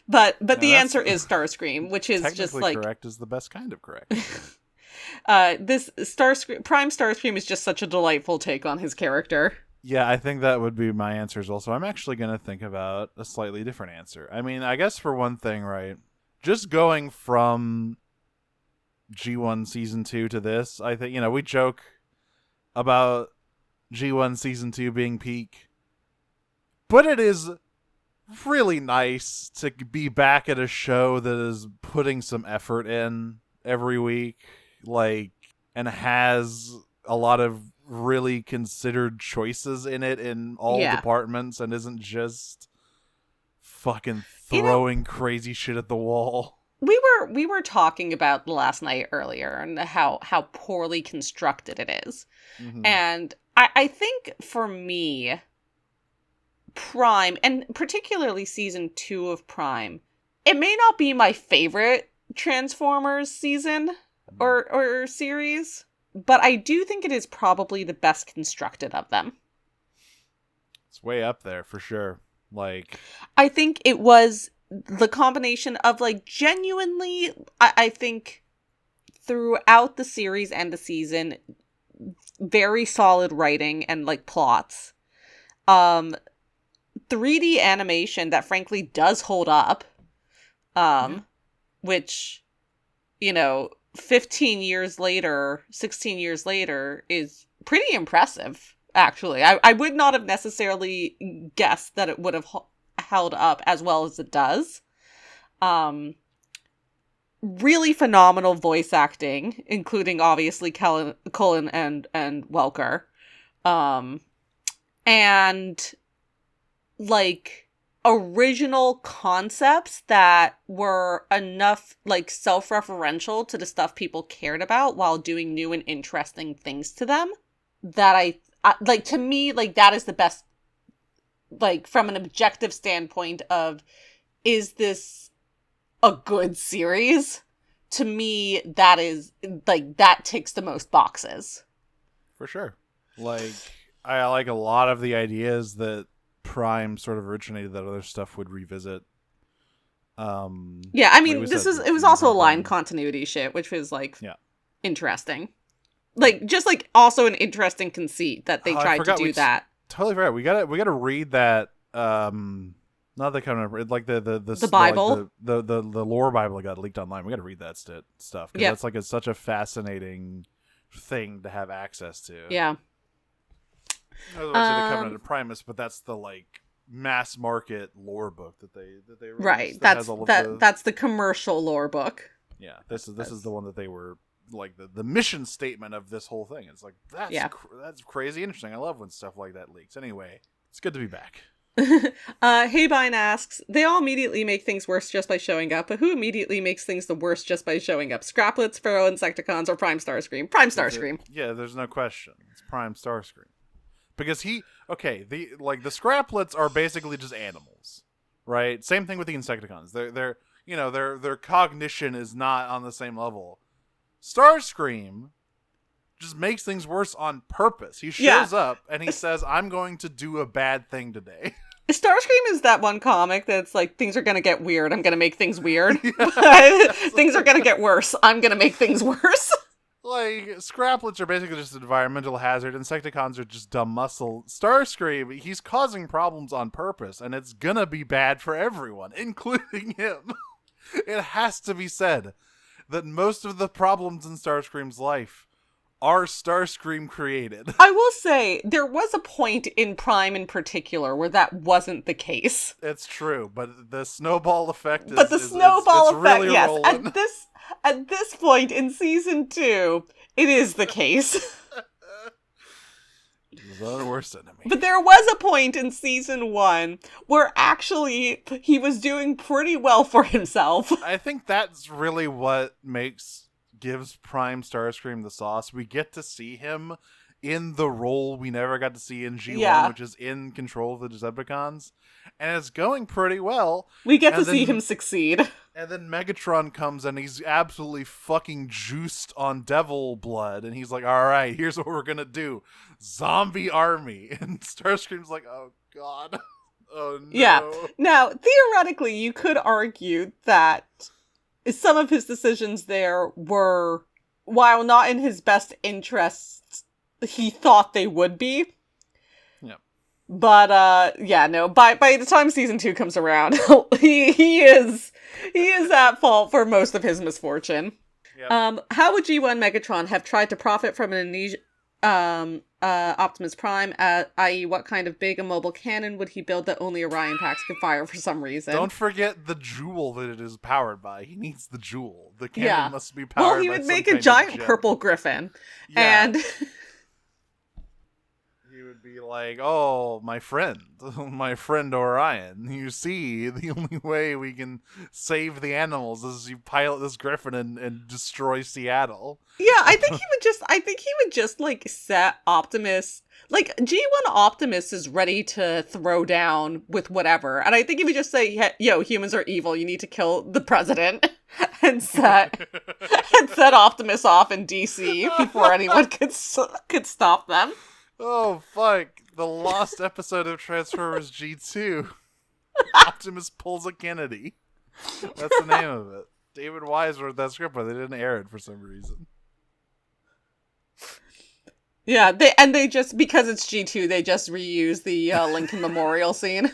Speaker 2: But
Speaker 3: No,
Speaker 2: the answer is Starscream, which is just like
Speaker 3: correct is the best kind of correct.
Speaker 2: this Prime Starscream is just such a delightful take on his character.
Speaker 3: Yeah, I think that would be my answer as well. So I'm actually going to think about a slightly different answer. I mean, I guess for one thing, right, just going from G1 Season 2 to this, I think, we joke about G1 Season 2 being peak, but it is really nice to be back at a show that is putting some effort in every week, and has a lot of really considered choices in it in all departments and isn't just fucking throwing crazy shit at the wall.
Speaker 2: We were talking about last night earlier and how poorly constructed it is. Mm-hmm. And I think for me, Prime, and particularly season 2 of Prime, it may not be my favorite Transformers season or series, but I do think it is probably the best constructed of them.
Speaker 3: It's way up there for sure.
Speaker 2: I think it was the combination of genuinely, I think throughout the series and the season, very solid writing and plots. 3D animation that frankly does hold up. Which, 15 years later, 16 years later is pretty impressive, actually. I would not have necessarily guessed that it would have held up as well as it does. Really phenomenal voice acting, including obviously Cullen and Welker. And original concepts that were enough self-referential to the stuff people cared about while doing new and interesting things to them, that I to me that is the best, from an objective standpoint of, is this a good series? To me, that is that ticks the most boxes
Speaker 3: for sure. I like a lot of the ideas that Prime sort of originated that other stuff would revisit.
Speaker 2: Yeah, I mean, it was also a line continuity shit, which was interesting. Also an interesting conceit that they tried to do that.
Speaker 3: Totally forgot. We gotta read that. Not the kind of the
Speaker 2: Bible,
Speaker 3: the lore Bible that got leaked online. We gotta read that stuff because that's it's such a fascinating thing to have access to.
Speaker 2: Yeah.
Speaker 3: I was about to say the Covenant of Primus, but that's the mass market lore book that they released.
Speaker 2: Right. That's the commercial lore book.
Speaker 3: Yeah. This is the one that they were the mission statement of this whole thing. It's that's crazy interesting. I love when stuff like that leaks. Anyway, it's good to be back.
Speaker 2: Haybine asks, they all immediately make things worse just by showing up, but who immediately makes things the worst just by showing up? Scraplets, Pharaoh Insecticons, or Prime Starscream? Prime Starscream.
Speaker 3: Yeah, there's no question. It's Prime Starscream. Because the Scraplets are basically just animals, right? Same thing with the Insecticons. Their cognition is not on the same level. Starscream just makes things worse on purpose. He shows up and he says, "I'm going to do a bad thing today."
Speaker 2: Starscream is that one comic that's things are gonna get weird. I'm gonna make things weird. Things are gonna get worse. I'm gonna make things worse.
Speaker 3: Scraplets are basically just an environmental hazard. Insecticons are just dumb muscle. Starscream, he's causing problems on purpose, and it's gonna be bad for everyone, including him. It has to be said that most of the problems in Starscream's life are Starscream created.
Speaker 2: I will say, there was a point in Prime in particular where that wasn't the case.
Speaker 3: It's true, but the snowball effect
Speaker 2: is really
Speaker 3: yes,
Speaker 2: rolling. At this point in season 2, it is the case.
Speaker 3: He's our worst enemy.
Speaker 2: But there was a point in season 1 where actually he was doing pretty well for himself.
Speaker 3: I think that's really what makes gives Prime Starscream the sauce. We get to see him in the role we never got to see in G1, which is in control of the Decepticons. And it's going pretty well.
Speaker 2: We get to see him succeed.
Speaker 3: And then Megatron comes and he's absolutely fucking juiced on devil blood. And he's like, all right, here's what we're going to do. Zombie army. And Starscream's like, oh, God. Oh, no.
Speaker 2: Yeah. Now, theoretically, you could argue that some of his decisions there were, while not in his best interests, he thought they would be. But, by the time season 2 comes around, he is at fault for most of his misfortune. Yep. How would G1 Megatron have tried to profit from an Optimus Prime, i.e. what kind of big immobile cannon would he build that only Orion packs could fire for some reason?
Speaker 3: Don't forget the jewel that it is powered by. He needs the jewel. The cannon must be powered by
Speaker 2: Well, he would make a giant purple griffin.
Speaker 3: Yeah.
Speaker 2: And...
Speaker 3: would be like, oh, my friend Orion. You see, the only way we can save the animals is you pilot this griffin and destroy Seattle.
Speaker 2: Yeah, I think he would just like set Optimus, like G1 Optimus is ready to throw down with whatever, and I think he would just say, yo, humans are evil, you need to kill the president, and set Optimus off in DC before anyone could stop them.
Speaker 3: Oh, fuck. The lost episode of Transformers G2. Optimus pulls a Kennedy. That's the name of it. David Wise wrote that script, but they didn't air it for some reason.
Speaker 2: Yeah, they just, because it's G2, they just reuse the Lincoln Memorial scene.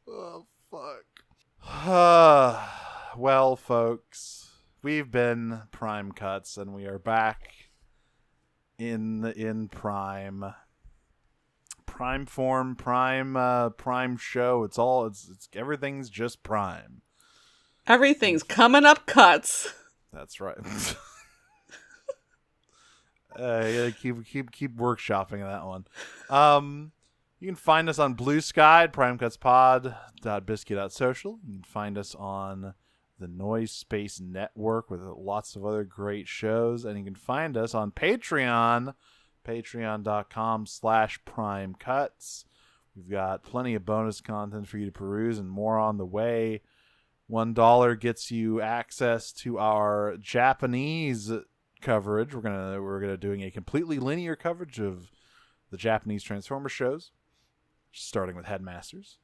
Speaker 3: Oh, fuck. Well, folks, we've been Prime Cuts, and we are back in prime form, prime show. It's everything's just prime.
Speaker 2: Everything's coming up cuts.
Speaker 3: That's right. Keep workshopping that one. You can find us on Blue Sky at primecutspod.biscuit.social. You can find us on the Noise Space Network with lots of other great shows, and you can find us on Patreon, patreon.com/primecuts. We've got plenty of bonus content for you to peruse and more on the way. $1 gets you access to our Japanese coverage. We're gonna doing a completely linear coverage of the Japanese Transformer shows, starting with Headmasters.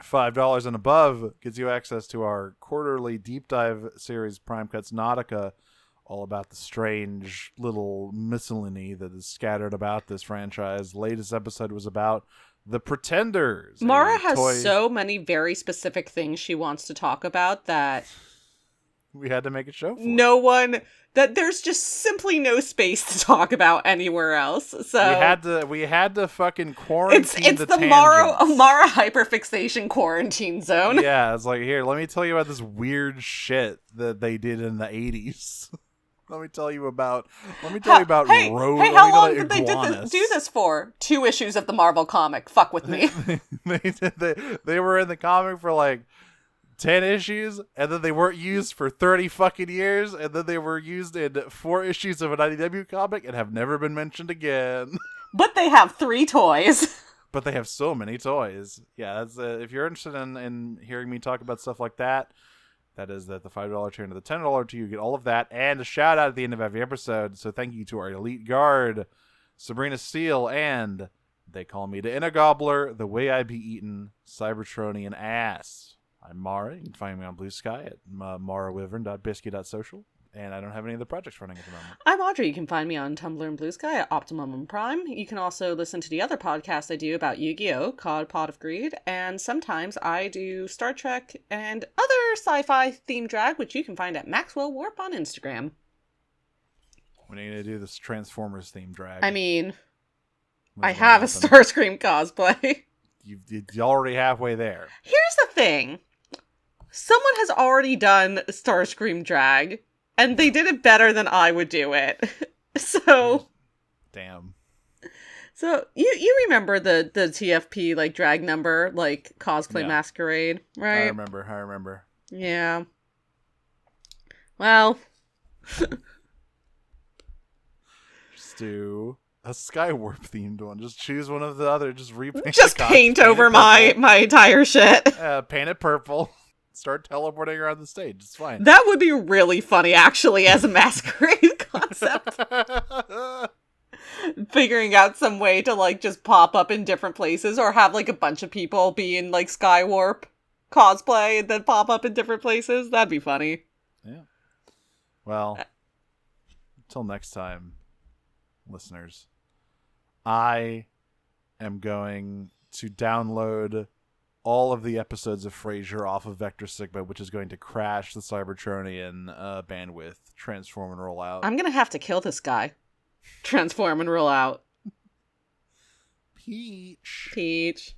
Speaker 3: $5 and above gives you access to our quarterly deep dive series, Prime Cuts Nautica, all about the strange little miscellany that is scattered about this franchise. Latest episode was about The Pretenders.
Speaker 2: Mara has so many very specific things she wants to talk about that
Speaker 3: we had to make a show for.
Speaker 2: There's just simply no space to talk about anywhere else. So
Speaker 3: we had to fucking quarantine.
Speaker 2: It's the Mara hyperfixation quarantine zone.
Speaker 3: Yeah, it's like, here, let me tell you about this weird shit that they did in the 80s. Let me tell you about Rogue.
Speaker 2: Hey, how long did they do this for? 2 issues of the Marvel comic. Fuck with me.
Speaker 3: They were in the comic for like 10 issues, and then they weren't used for 30 fucking years, and then they were used in 4 issues of an IDW comic and have never been mentioned again.
Speaker 2: But they have 3 toys.
Speaker 3: But they have so many toys. Yeah, that's if you're interested in hearing me talk about stuff like that, that is the $5 tier. To the $10 tier, you get all of that, and a shout out at the end of every episode. So thank you to our elite guard, Sabrina Steele, and they call me the Inner Gobbler, the way I be eaten, Cybertronian ass. I'm Mara. You can find me on Blue Sky at marawyvern.biscuit.social. And I don't have any other projects running at the moment.
Speaker 2: I'm Audrey. You can find me on Tumblr and Blue Sky at Optimum and Prime. You can also listen to the other podcasts I do about Yu-Gi-Oh! Called Pot of Greed. And sometimes I do Star Trek and other sci-fi themed drag, which you can find at Maxwell Warp on Instagram.
Speaker 3: When are you going to do this Transformers themed drag?
Speaker 2: I mean, I have a Starscream cosplay.
Speaker 3: You're already halfway there.
Speaker 2: Here's the thing. Someone has already done Starscream drag, and they did it better than I would do it. So...
Speaker 3: Damn.
Speaker 2: So, you remember the TFP, like, drag number, like, cosplay masquerade, right?
Speaker 3: I remember.
Speaker 2: Yeah. Well,
Speaker 3: Just do a Skywarp themed one. Just choose one of the other. Just repaint.
Speaker 2: just paint over my entire shit.
Speaker 3: Paint it purple. Start teleporting around the stage. It's fine.
Speaker 2: That would be really funny, actually, as a masquerade concept. Figuring out some way to, like, just pop up in different places, or have, like, a bunch of people be in, like, Skywarp cosplay and then pop up in different places. That'd be funny.
Speaker 3: Yeah. Well, until next time, listeners, I am going to download all of the episodes of Frasier off of Vector Sigma, which is going to crash the Cybertronian bandwidth, transform and roll out.
Speaker 2: I'm gonna have to kill this guy. Transform and roll out.
Speaker 3: Peach.
Speaker 2: Peach.